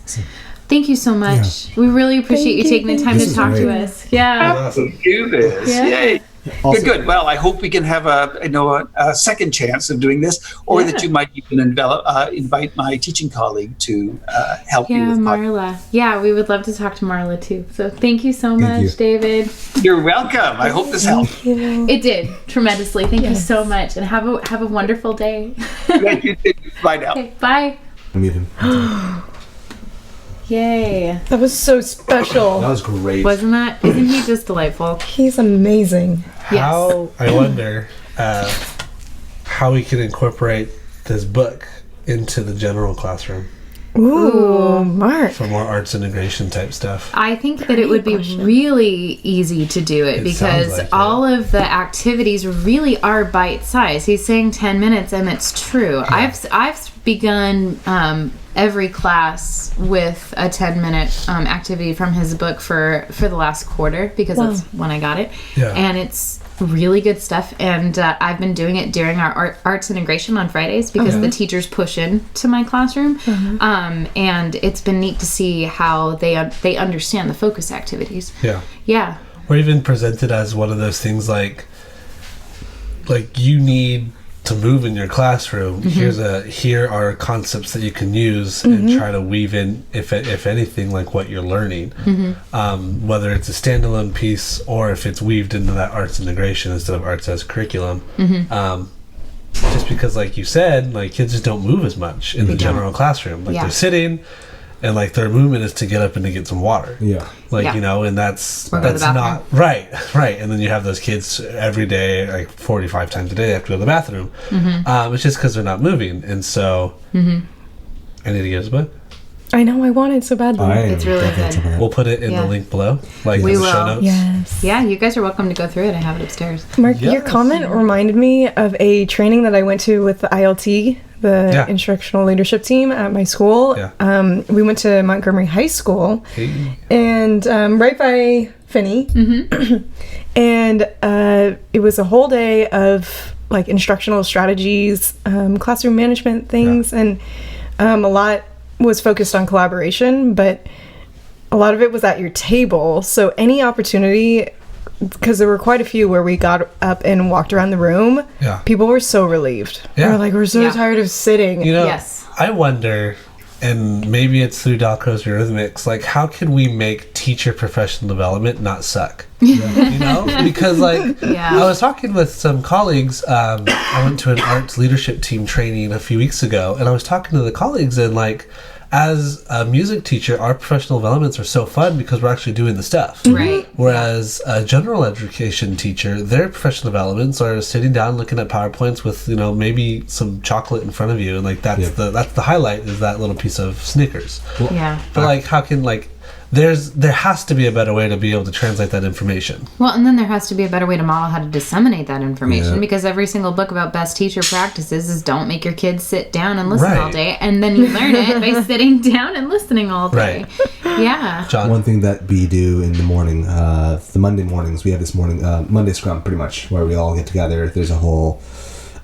Speaker 2: Thank you so much. We really appreciate you taking the time
Speaker 1: This
Speaker 2: to
Speaker 1: is
Speaker 2: talk to
Speaker 1: great.
Speaker 2: us. Yeah.
Speaker 5: Do this.
Speaker 2: Yeah.
Speaker 5: Yay.
Speaker 1: Also-
Speaker 5: Good. Well, I hope we can have a second chance of doing this, or that you might even invite my teaching colleague to help you
Speaker 2: Yeah,
Speaker 5: with
Speaker 2: Marla. Yeah, we would love to talk to Marla too. So thank you so much,
Speaker 1: you.
Speaker 2: David.
Speaker 5: You're welcome. I hope this helped.
Speaker 2: It did tremendously. Thank you so much, and have a wonderful day.
Speaker 5: Thank you. Bye now.
Speaker 2: Okay, bye.
Speaker 1: Mute him.
Speaker 2: Yay.
Speaker 4: That was so special.
Speaker 1: That was great.
Speaker 2: Wasn't that? Isn't he just delightful?
Speaker 4: He's amazing.
Speaker 3: How I wonder how we can incorporate this book into the general classroom
Speaker 4: Ooh, Mark.
Speaker 3: for more arts integration type stuff.
Speaker 2: I think that it would be really easy to do it,
Speaker 3: It
Speaker 2: because
Speaker 3: sounds like it.
Speaker 2: all of the activities really are bite size. He's saying 10 minutes, and it's true. I've begun every class with a 10-minute activity from his book for the last quarter, because that's when I got it.
Speaker 3: Yeah.
Speaker 2: And it's really good stuff, and I've been doing it during our arts integration on Fridays, because the teachers push into my classroom, and it's been neat to see how they understand the focus activities.
Speaker 3: Yeah. Or even presented as one of those things like you need to move in your classroom. Here are concepts that you can use and try to weave in, if anything, like what you're learning, whether it's a standalone piece or if it's weaved into that arts integration instead of arts as curriculum. Just because, like you said, like kids just don't move as much in the general classroom. Like they're sitting, and like their movement is to get up and to get some water.
Speaker 1: Yeah.
Speaker 3: Like,
Speaker 2: Yeah.
Speaker 3: and that's
Speaker 2: Or go to the
Speaker 3: not right. And then you have those kids every day, like 45 times a day, they have to go to the bathroom. It's just because they're not moving. And so I need to get his book.
Speaker 4: I know, I want it so badly.
Speaker 2: It's really good.
Speaker 3: We'll put it in the link below, like
Speaker 2: We
Speaker 3: in the show
Speaker 2: will.
Speaker 3: notes.
Speaker 4: Yes.
Speaker 2: Yeah, you guys are welcome to go through it. I have it upstairs.
Speaker 4: Mark, your
Speaker 3: Yes.
Speaker 4: comment reminded me of a training that I went to with the ILT, the instructional leadership team at my school.
Speaker 3: Yeah.
Speaker 4: We went to Montgomery High School,
Speaker 3: Hey.
Speaker 4: and right by Finney. And it was a whole day of like instructional strategies, classroom management things, and a lot was focused on collaboration, but a lot of it was at your table. So any opportunity, because there were quite a few where we got up and walked around the room, people were so relieved.
Speaker 3: Yeah.
Speaker 4: They were like, we're so
Speaker 2: Yeah.
Speaker 4: tired of sitting.
Speaker 2: Yes.
Speaker 3: I wonder, and maybe it's through Dalcroze Eurhythmics, like how can we make teacher professional development not suck? Because like I was talking with some colleagues. I went to an arts leadership team training a few weeks ago, and I was talking to the colleagues, and like, as a music teacher, our professional developments are so fun because we're actually doing the stuff.
Speaker 2: Right.
Speaker 3: Whereas a general education teacher, their professional developments are sitting down looking at PowerPoints with, maybe some chocolate in front of you, and like that's the highlight, is that little piece of Snickers.
Speaker 2: Yeah.
Speaker 3: But like, how can there has to be a better way to be able to translate that information.
Speaker 2: Well, and then there has to be a better way to model how to disseminate that information,
Speaker 1: Yeah.
Speaker 2: because every single book about best teacher practices is don't make your kids sit down and listen
Speaker 3: Right.
Speaker 2: all day, and then you learn it by sitting down and listening all day.
Speaker 3: Right.
Speaker 2: Yeah.
Speaker 3: John?
Speaker 1: One thing that we do in the morning, the Monday mornings, we have this morning, Monday Scrum pretty much, where we all get together. There's a whole,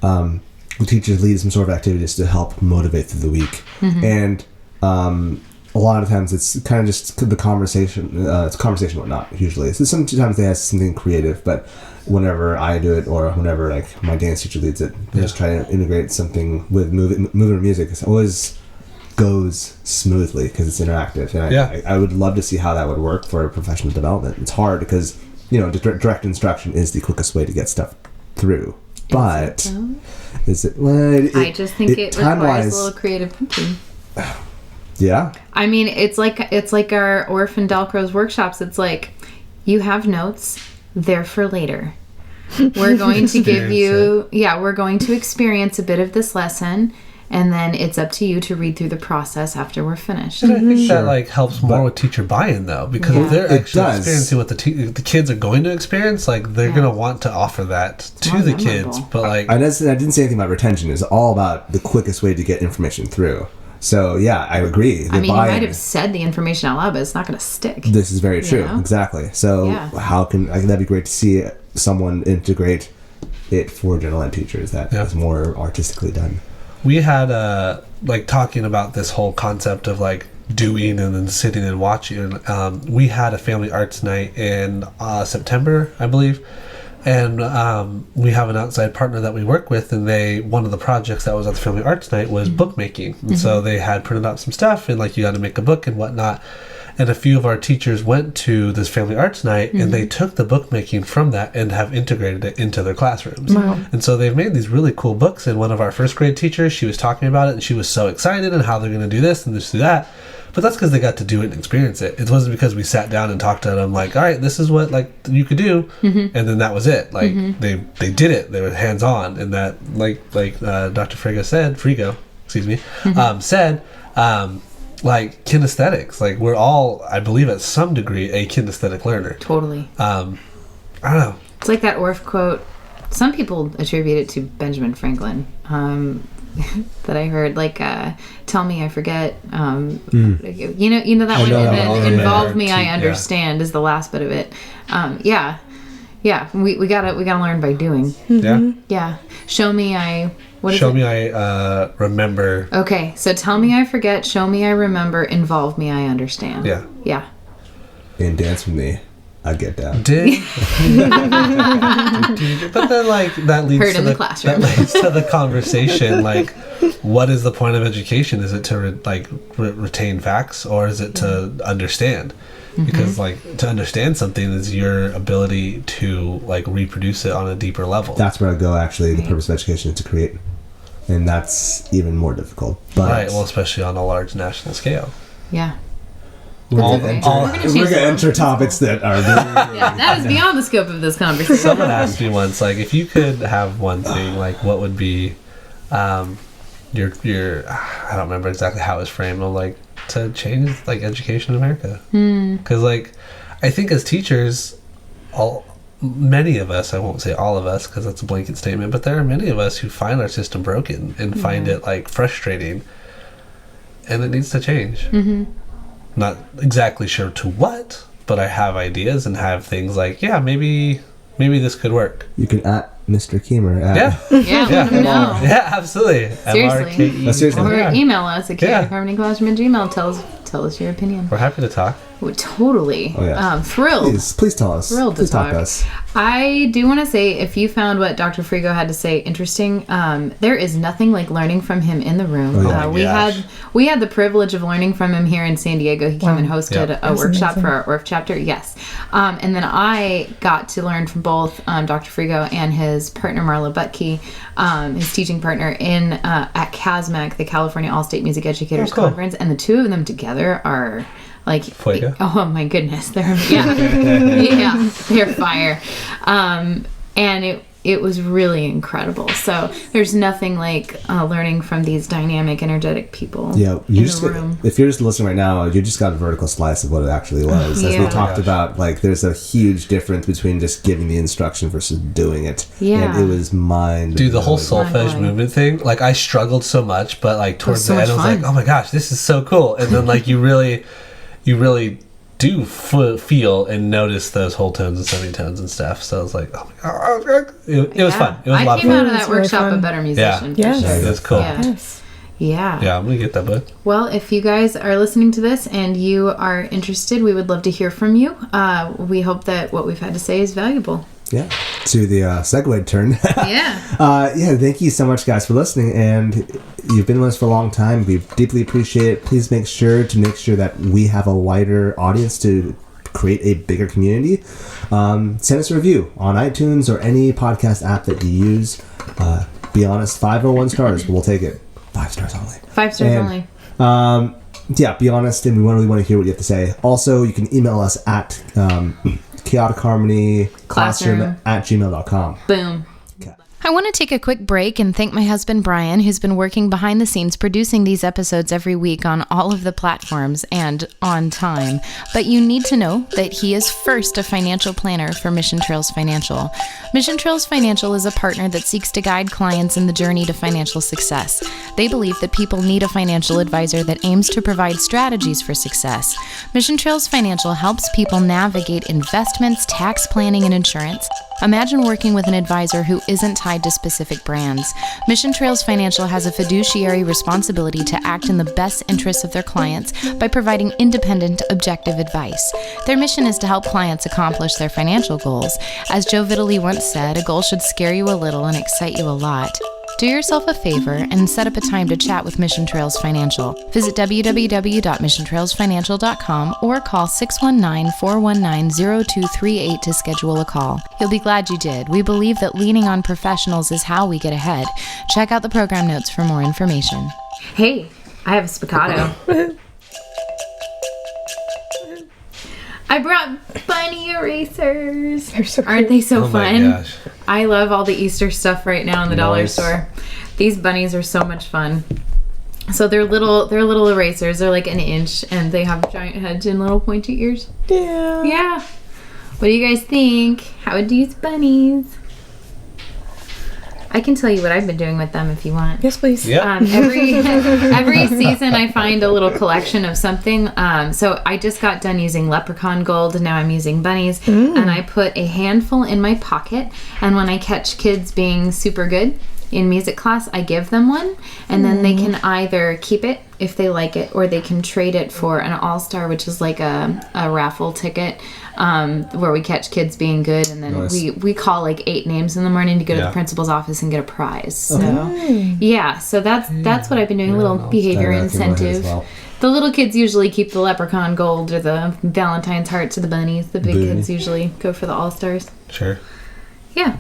Speaker 1: the teachers lead some sort of activities to help motivate through the week. And a lot of times it's kind of just the conversation. It's conversation, whatnot. Usually, so sometimes they have something creative, but whenever I do it or whenever like my dance teacher leads it, they just try to integrate something with movement music. It always goes smoothly because it's interactive, and I would love to see how that would work for professional development. It's hard because direct instruction is the quickest way to get stuff through. But is it? Well,
Speaker 2: I just think it requires a little creative thinking.
Speaker 1: Yeah.
Speaker 2: I mean, it's like our Orphan Dalcroze workshops. It's like you have notes, they're for later. We're going to give you, we're going to experience a bit of this lesson. And then it's up to you to read through the process after we're finished.
Speaker 3: And I think that like helps more with teacher buy-in though, because if they're actually experiencing what the kids are going to experience, like they're going to want to offer that to the kids. But like,
Speaker 1: I didn't say anything about retention. It's all about the quickest way to get information through. So I agree.
Speaker 2: I mean, you might have said the information out loud, but it's not going to stick.
Speaker 1: This is very true. Exactly. So how can that'd be great to see someone integrate it for general ed teachers that is more artistically done.
Speaker 3: We had like talking about this whole concept of like doing and then sitting and watching. We had a family arts night in September, I believe, and we have an outside partner that we work with, and one of the projects that was at the family arts night was bookmaking. And so they had printed out some stuff, and like you got to make a book and whatnot. And a few of our teachers went to this family arts night and they took the bookmaking from that and have integrated it into their classrooms. Wow. And so they've made these really cool books. And one of our first grade teachers, she was talking about it and she was so excited and how they're going to do this and this do that. But that's because they got to do it and experience it. It wasn't because we sat down and talked to them like, all right, this is what like you could do. And then that was it. Like they did it. They were hands on. And that like Dr. Frego said, like kinesthetics, like we're all, I believe, at some degree a kinesthetic learner. Totally. I don't know.
Speaker 2: It's like that Orff quote. Some people attribute it to Benjamin Franklin. That I heard, like, "Tell me, I forget." You know that one. And then "Involve me, I understand" is the last bit of it. We gotta learn by doing. Yeah. Show me, I.
Speaker 3: Show me, I remember.
Speaker 2: Okay, so tell me I forget, show me I remember, involve me I understand. Yeah.
Speaker 1: And dance with me, I get down.
Speaker 3: But then, like, that leads to the conversation. Like, what is the point of education? Is it to retain facts, or is it to understand? Because like to understand something is your ability to like reproduce it on a deeper level.
Speaker 1: That's where I go. Actually, the purpose of education is to create, and that's even more difficult. But
Speaker 3: right. Well, especially on a large national scale.
Speaker 2: Yeah.
Speaker 1: We're going to enter topics that are
Speaker 2: that is beyond the scope of this conversation.
Speaker 3: Someone asked me once, like, if you could have one thing, like, what would be your I don't remember exactly how it was framed, but like to change like education in America. Because like I think as teachers, many of us, I won't say all of us because that's a blanket statement, but there are many of us who find our system broken and find it like frustrating, and it needs to change. Not exactly sure to what, but I have ideas and have things like, maybe this could work.
Speaker 1: You can at Mr. Keehmer.
Speaker 3: Yeah, absolutely.
Speaker 2: Seriously. Or email us at creativeharmonyclassroom@gmail. Tell us your opinion.
Speaker 3: We're happy to talk.
Speaker 2: Totally.
Speaker 1: Oh, yeah.
Speaker 2: Thrilled.
Speaker 1: Please tell us.
Speaker 2: Thrilled to talk. I do want to say, if you found what Dr. Frego had to say interesting, there is nothing like learning from him in the room. We had the privilege of learning from him here in San Diego. He came and hosted a workshop for our Orff chapter. Yes. And then I got to learn from both Dr. Frego and his partner Marla Butke, his teaching partner at CASMEC, the California All-State Music Educators Conference, and the two of them together are like,
Speaker 3: Fuego?
Speaker 2: Oh my goodness, they're fire. And it was really incredible. So there's nothing like learning from these dynamic, energetic people.
Speaker 1: Yeah, if you're just listening right now, you just got a vertical slice of what it actually was. As we talked about, like there's a huge difference between just giving the instruction versus doing it. Yeah, and it was
Speaker 3: Dude, the whole solfege movement thing, like I struggled so much, but like towards the end, I was like, oh my gosh, this is so cool. And then like you really do feel and notice those whole tones and semitones and stuff. So I was like, oh my god, it was fun. It was a lot of fun.
Speaker 2: I came out of that workshop a better musician.
Speaker 3: Yeah, it was cool.
Speaker 2: Yeah. Yeah.
Speaker 3: Yeah, I'm going to get that book.
Speaker 2: Well, if you guys are listening to this and you are interested, we would love to hear from you. We hope that what we've had to say is valuable.
Speaker 1: Yeah. To the segue turn.
Speaker 2: Yeah.
Speaker 1: Thank you so much, guys, for listening. And you've been with us for a long time. We deeply appreciate it. Please make sure that we have a wider audience to create a bigger community. Send us a review on iTunes or any podcast app that you use. Be honest, 5 or 1 stars, but we'll take it. 5 stars only.
Speaker 2: 5 stars only.
Speaker 1: Be honest, and we really want to hear what you have to say. Also, you can email us at chaoticharmonyclassroom@gmail.com.
Speaker 2: Boom.
Speaker 1: Okay.
Speaker 2: I want to take a quick break and thank my husband Bryan, who's been working behind the scenes producing these episodes every week on all of the platforms and on time. But you need to know that he is first a financial planner for Mission Trails Financial. Mission Trails Financial is a partner that seeks to guide clients in the journey to financial success. They believe that people need a financial advisor that aims to provide strategies for success. Mission Trails Financial helps people navigate investments, tax planning, and insurance. Imagine working with an advisor who isn't tied to specific brands. Mission Trails Financial has a fiduciary responsibility to act in the best interests of their clients by providing independent, objective advice. Their mission is to help clients accomplish their financial goals. As Joe Vitale once said, a goal should scare you a little and excite you a lot. Do yourself a favor and set up a time to chat with Mission Trails Financial. Visit www.missiontrailsfinancial.com or call 619-419-0238 to schedule a call. You'll be glad you did. We believe that leaning on professionals is how we get ahead. Check out the program notes for more information. Hey, I have a spiccato. I brought bunny erasers.
Speaker 4: They're so
Speaker 2: Aren't they so
Speaker 3: Oh my
Speaker 2: fun?
Speaker 3: gosh.
Speaker 2: I love all the Easter stuff right now in the dollar
Speaker 1: Nice.
Speaker 2: store. These bunnies are so much fun. So they're little erasers. They're like an inch, and they have giant heads and little pointy ears.
Speaker 4: Yeah.
Speaker 2: Yeah. What do you guys think? How would you use bunnies? I can tell you what I've been doing with them if you want.
Speaker 4: Yes, please.
Speaker 3: Yeah.
Speaker 2: Every season I find a little collection of something. So I just got done using leprechaun gold, and now I'm using bunnies. And I put a handful in my pocket, and when I catch kids being super good in music class, I give them one, and then they can either keep it if they like it, or they can trade it for an all-star, which is like a raffle ticket where we catch kids being good, and then
Speaker 1: Nice.
Speaker 2: we call like 8 names in the morning to go to
Speaker 3: Yeah.
Speaker 2: the principal's office and get a prize. So yeah, so that's what I've been doing, a little behavior
Speaker 1: Done that through my head as
Speaker 2: incentive.
Speaker 1: well.
Speaker 2: The little kids usually keep the leprechaun gold or the Valentine's hearts or the bunnies. The big
Speaker 1: Booty.
Speaker 2: kids usually go for the all-stars.
Speaker 3: Sure.
Speaker 2: Yeah.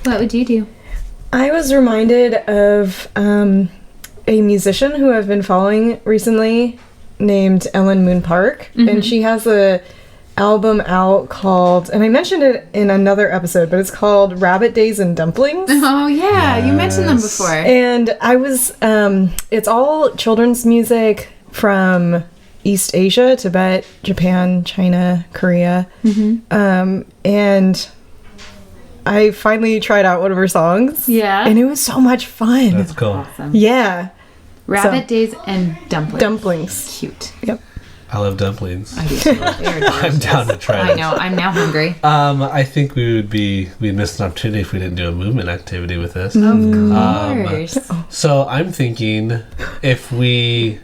Speaker 2: What would you do?
Speaker 4: I was reminded of a musician who I've been following recently named Ellen Moon Park. And she has a album out called, and I mentioned it in another episode, but it's called Rabbit Days and Dumplings.
Speaker 2: Oh yeah, you mentioned them
Speaker 1: Yes.
Speaker 2: before.
Speaker 4: And I was, it's all children's music from East Asia, Tibet, Japan, China, Korea. And I finally tried out one of her songs.
Speaker 2: Yeah.
Speaker 4: And it was so much fun.
Speaker 3: That's cool.
Speaker 2: Awesome.
Speaker 4: Yeah.
Speaker 2: Rabbit Days and Dumplings.
Speaker 4: Dumplings.
Speaker 2: Cute.
Speaker 4: Yep.
Speaker 3: I love dumplings.
Speaker 2: I do too. They're
Speaker 3: I'm down to try
Speaker 2: I
Speaker 3: this.
Speaker 2: know. I'm now hungry.
Speaker 3: I think we'd miss an opportunity if we didn't do a movement activity with this.
Speaker 2: Of course.
Speaker 3: So I'm thinking if we,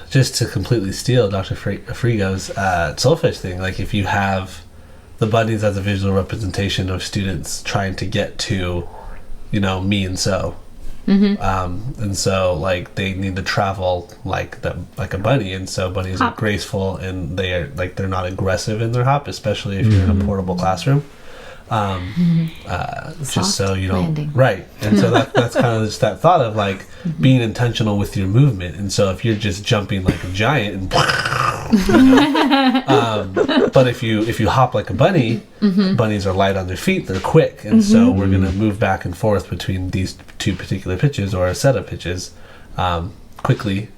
Speaker 3: just to completely steal Dr. Frego's soulfish thing, like if you have the bunnies as a visual representation of students trying to get to, me and so. And so like they need to travel like a bunny, and so bunnies are graceful and they're not aggressive in their hop, especially if you're in a portable classroom. Just so you don't
Speaker 2: landing.
Speaker 3: right, and so that's kind of just that thought of like being intentional with your movement. And so if you're just jumping like a giant and but if you hop like a bunny, bunnies are light on their feet, they're quick, and so we're gonna move back and forth between these two particular pitches or a set of pitches quickly.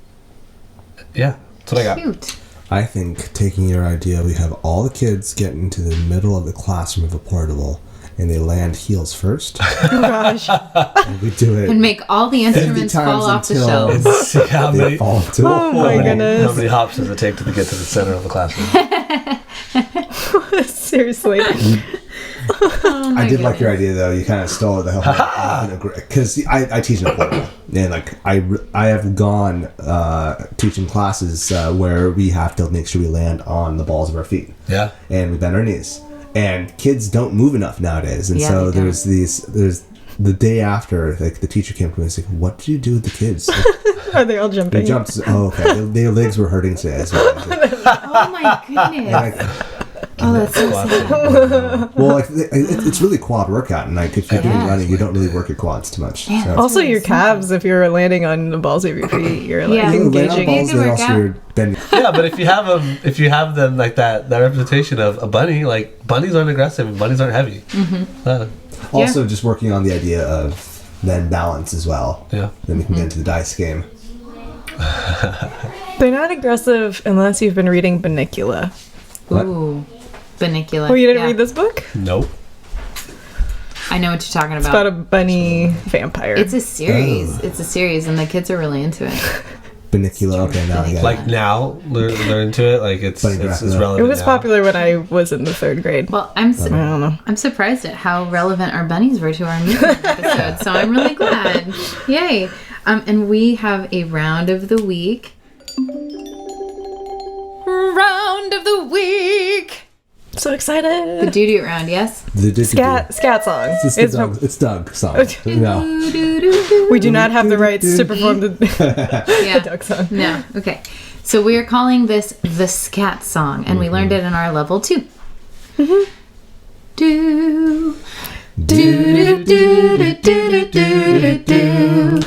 Speaker 3: Yeah, that's what I got.
Speaker 2: Cute.
Speaker 1: I think taking your idea, we have all the kids get into the middle of the classroom of a portable, and they land heels first.
Speaker 4: Oh gosh.
Speaker 1: And we do it.
Speaker 2: And make all the instruments fall off the
Speaker 1: until-
Speaker 2: shelves.
Speaker 3: And see how
Speaker 1: They
Speaker 3: many,
Speaker 1: fall to
Speaker 4: Oh my goodness.
Speaker 3: how many hops does it take to get to the center of the classroom?
Speaker 4: Seriously.
Speaker 1: I did like your idea though. You kind of stole it the hell because I teach in a portable, and like I have gone teaching classes where we have to make sure we land on the balls of our feet.
Speaker 3: Yeah.
Speaker 1: And we bend our knees, and kids don't move enough nowadays, and so there's the day after, like the teacher came to me and was like, "What did you do with the kids?" Like,
Speaker 4: Are they all jumping?
Speaker 1: they jumped. Oh, okay. Their legs were hurting today as well.
Speaker 2: Oh my goodness.
Speaker 1: Like,
Speaker 2: Oh, that's so sad.
Speaker 1: well, like, it's really quad workout, and like if you're doing running, you don't really work your quads too much.
Speaker 2: Yeah.
Speaker 1: So.
Speaker 4: Also, your calves, if you're landing on the balls of your feet, you're like
Speaker 2: Yeah.
Speaker 4: engaging.
Speaker 2: Balls,
Speaker 1: then also you're bending.
Speaker 3: Yeah, but if you have them like that representation of a bunny, like bunnies aren't aggressive and bunnies aren't heavy.
Speaker 1: Also, just working on the idea of then balance as well.
Speaker 3: Yeah.
Speaker 1: Then we can get into the dice game.
Speaker 4: They're not aggressive unless you've been reading Bunnicula.
Speaker 1: What?
Speaker 2: Ooh. Bunnicula.
Speaker 4: Oh, you didn't read this book?
Speaker 3: Nope.
Speaker 2: I know what you're talking
Speaker 4: It's about a bunny vampire.
Speaker 2: It's a series.
Speaker 1: Oh.
Speaker 2: It's a series, and the kids are really into it.
Speaker 1: Bunnicula. Okay, now I got
Speaker 3: Like now they're into it. Like it's relevant.
Speaker 4: It was
Speaker 3: now.
Speaker 4: popular when I was in the 3rd grade.
Speaker 2: Well,
Speaker 4: I don't know.
Speaker 2: I'm surprised at how relevant our bunnies were to our movement episode, so I'm really glad. Yay. And we have a round of the week. Round of the week.
Speaker 4: So excited.
Speaker 2: The Doot round, yes?
Speaker 4: Scat song.
Speaker 1: It's Doug song. No.
Speaker 4: We do not have the rights to perform the Doug song.
Speaker 2: No. Okay. So we are calling this the Scat song, and we learned it in our level 2. Do do do do do do do do do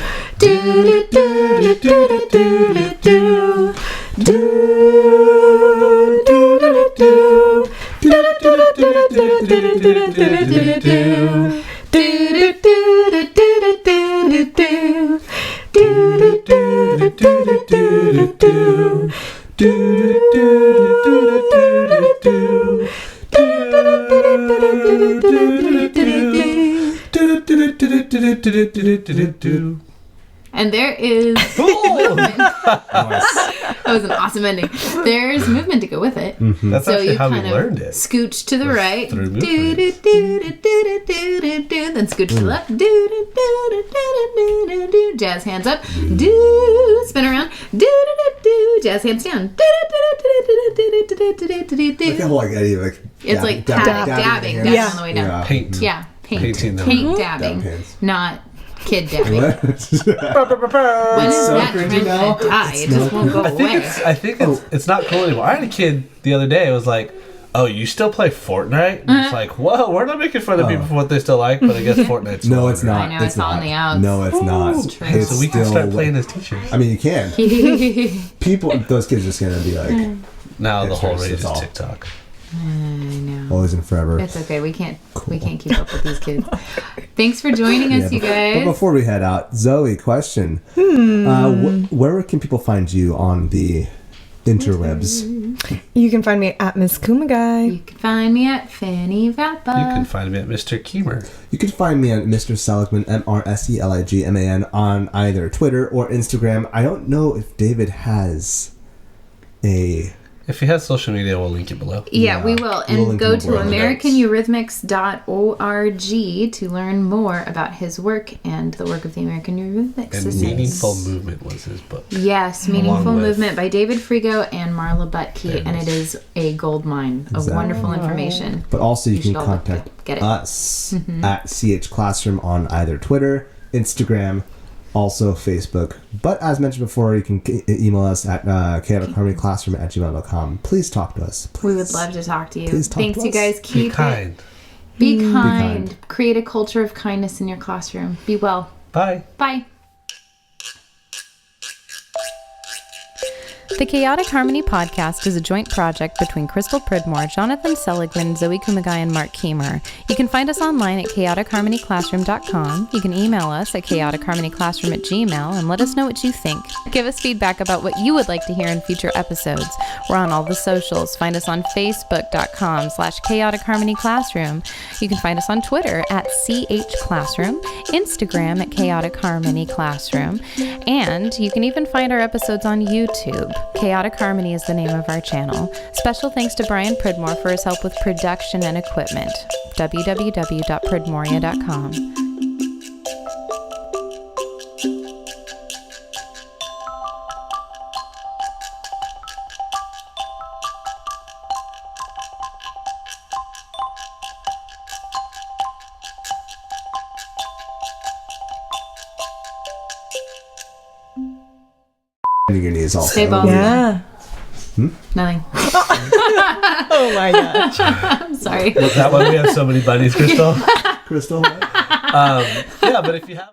Speaker 2: do do do do And there is movement. That was an awesome ending. There's movement to go with it.
Speaker 1: Mm-hmm.
Speaker 3: That's
Speaker 2: So
Speaker 3: actually
Speaker 2: you
Speaker 3: how we
Speaker 2: kind of
Speaker 3: learned it.
Speaker 2: scooch to the right,
Speaker 3: through
Speaker 2: do do do do do do do do, then scooch to the left, do do do do do do do, jazz hands up, do, spin around, do do do do, jazz hands down, do do do do do do do do do do.
Speaker 1: Like the whole idea, like
Speaker 2: It's like dabbing
Speaker 4: Yeah.
Speaker 2: on the way down.
Speaker 1: Yeah.
Speaker 3: Paint.
Speaker 2: Yeah,
Speaker 3: Painting them.
Speaker 2: paint dabbing,
Speaker 1: Paints.
Speaker 2: not kid dabbing.
Speaker 1: What?
Speaker 2: When is
Speaker 1: so
Speaker 2: that
Speaker 1: cringy
Speaker 2: trend
Speaker 1: now.
Speaker 2: gonna die? It just won't go
Speaker 3: I
Speaker 2: away.
Speaker 3: think it's not cool anymore. I had a kid the other day. It was like, "Oh, you still play Fortnite?" And it's like, "Whoa, we're not making fun of people for what they still like, but I guess Fortnite's
Speaker 1: No, it's not.
Speaker 2: I know, it's all
Speaker 1: not.
Speaker 2: on the outs.
Speaker 1: No, it's not.
Speaker 2: It's true.
Speaker 1: It's
Speaker 3: So we can
Speaker 1: still-
Speaker 3: start playing as teachers.
Speaker 1: I mean, you can. People, those kids are just gonna be like,
Speaker 3: Now the whole
Speaker 1: That's
Speaker 3: rage is
Speaker 1: all.
Speaker 3: TikTok.
Speaker 2: I know.
Speaker 1: always and forever.
Speaker 2: It's okay. We can't keep up with these kids. Thanks for joining us, you
Speaker 1: But
Speaker 2: guys.
Speaker 1: before we head out, Zoe, question: where can people find you on the interwebs?
Speaker 4: You can find me at Miss Kumagai.
Speaker 2: You can find me at Fanny Rappa.
Speaker 3: You can find me at Mr. Keehmer.
Speaker 1: You can find me at Mr. Seligman, MrSeligman, on either Twitter or Instagram. I don't know if David has a...
Speaker 3: If he has social media, we'll link it below.
Speaker 2: Yeah, we will. And
Speaker 1: We'll link
Speaker 2: go
Speaker 1: them
Speaker 2: to
Speaker 1: below in the notes.
Speaker 2: AmericanEurythmics.org to learn more about his work and the work of the American Eurythmics
Speaker 3: And
Speaker 2: Society.
Speaker 3: Meaningful Movement was his book.
Speaker 2: Yes,
Speaker 3: Along
Speaker 2: Meaningful
Speaker 3: with-
Speaker 2: Movement by David Frego and Marla Butke,
Speaker 3: There it
Speaker 2: and it is a gold mine of
Speaker 1: Exactly.
Speaker 2: wonderful information.
Speaker 1: But also you
Speaker 2: You
Speaker 1: can
Speaker 2: should all
Speaker 1: contact
Speaker 2: get it.
Speaker 1: us at CH Classroom on either Twitter, Instagram, also Facebook. But as mentioned before, you can email us at chaoticharmonyclassroom@gmail.com. Please talk to us.
Speaker 2: We would love to talk to you.
Speaker 1: Please talk
Speaker 2: Thanks,
Speaker 1: to
Speaker 2: you
Speaker 1: us.
Speaker 2: guys.
Speaker 3: Be
Speaker 2: Keep
Speaker 3: kind.
Speaker 2: Be kind.
Speaker 1: kind.
Speaker 2: Create a culture of kindness in your classroom. Be well.
Speaker 3: Bye.
Speaker 2: Bye.
Speaker 6: The Chaotic Harmony podcast is a joint project between Crystal Pridmore, Jonathan Seligman, Zoe Kumagai, and Marc Keehmer. You can find us online at chaoticharmonyclassroom.com. You can email us at chaoticharmonyclassroom@gmail and let us know what you think. Give us feedback about what you would like to hear in future episodes. We're on all the socials. Find us on facebook.com/chaoticharmonyclassroom. You can find us on Twitter at CH Classroom, Instagram at Chaotic Harmony Classroom, and you can even find our episodes on YouTube. Chaotic Harmony is the name of our channel. Special thanks to Bryan Pridmore for his help with production and equipment. www.pridmoria.com.
Speaker 1: Your knees also.
Speaker 2: Hey, Bob.
Speaker 4: Yeah.
Speaker 2: Nothing.
Speaker 4: Oh my gosh.
Speaker 2: I'm sorry.
Speaker 3: Is that why we have so many bunnies, Crystal?
Speaker 1: Crystal.
Speaker 3: Yeah, but if you have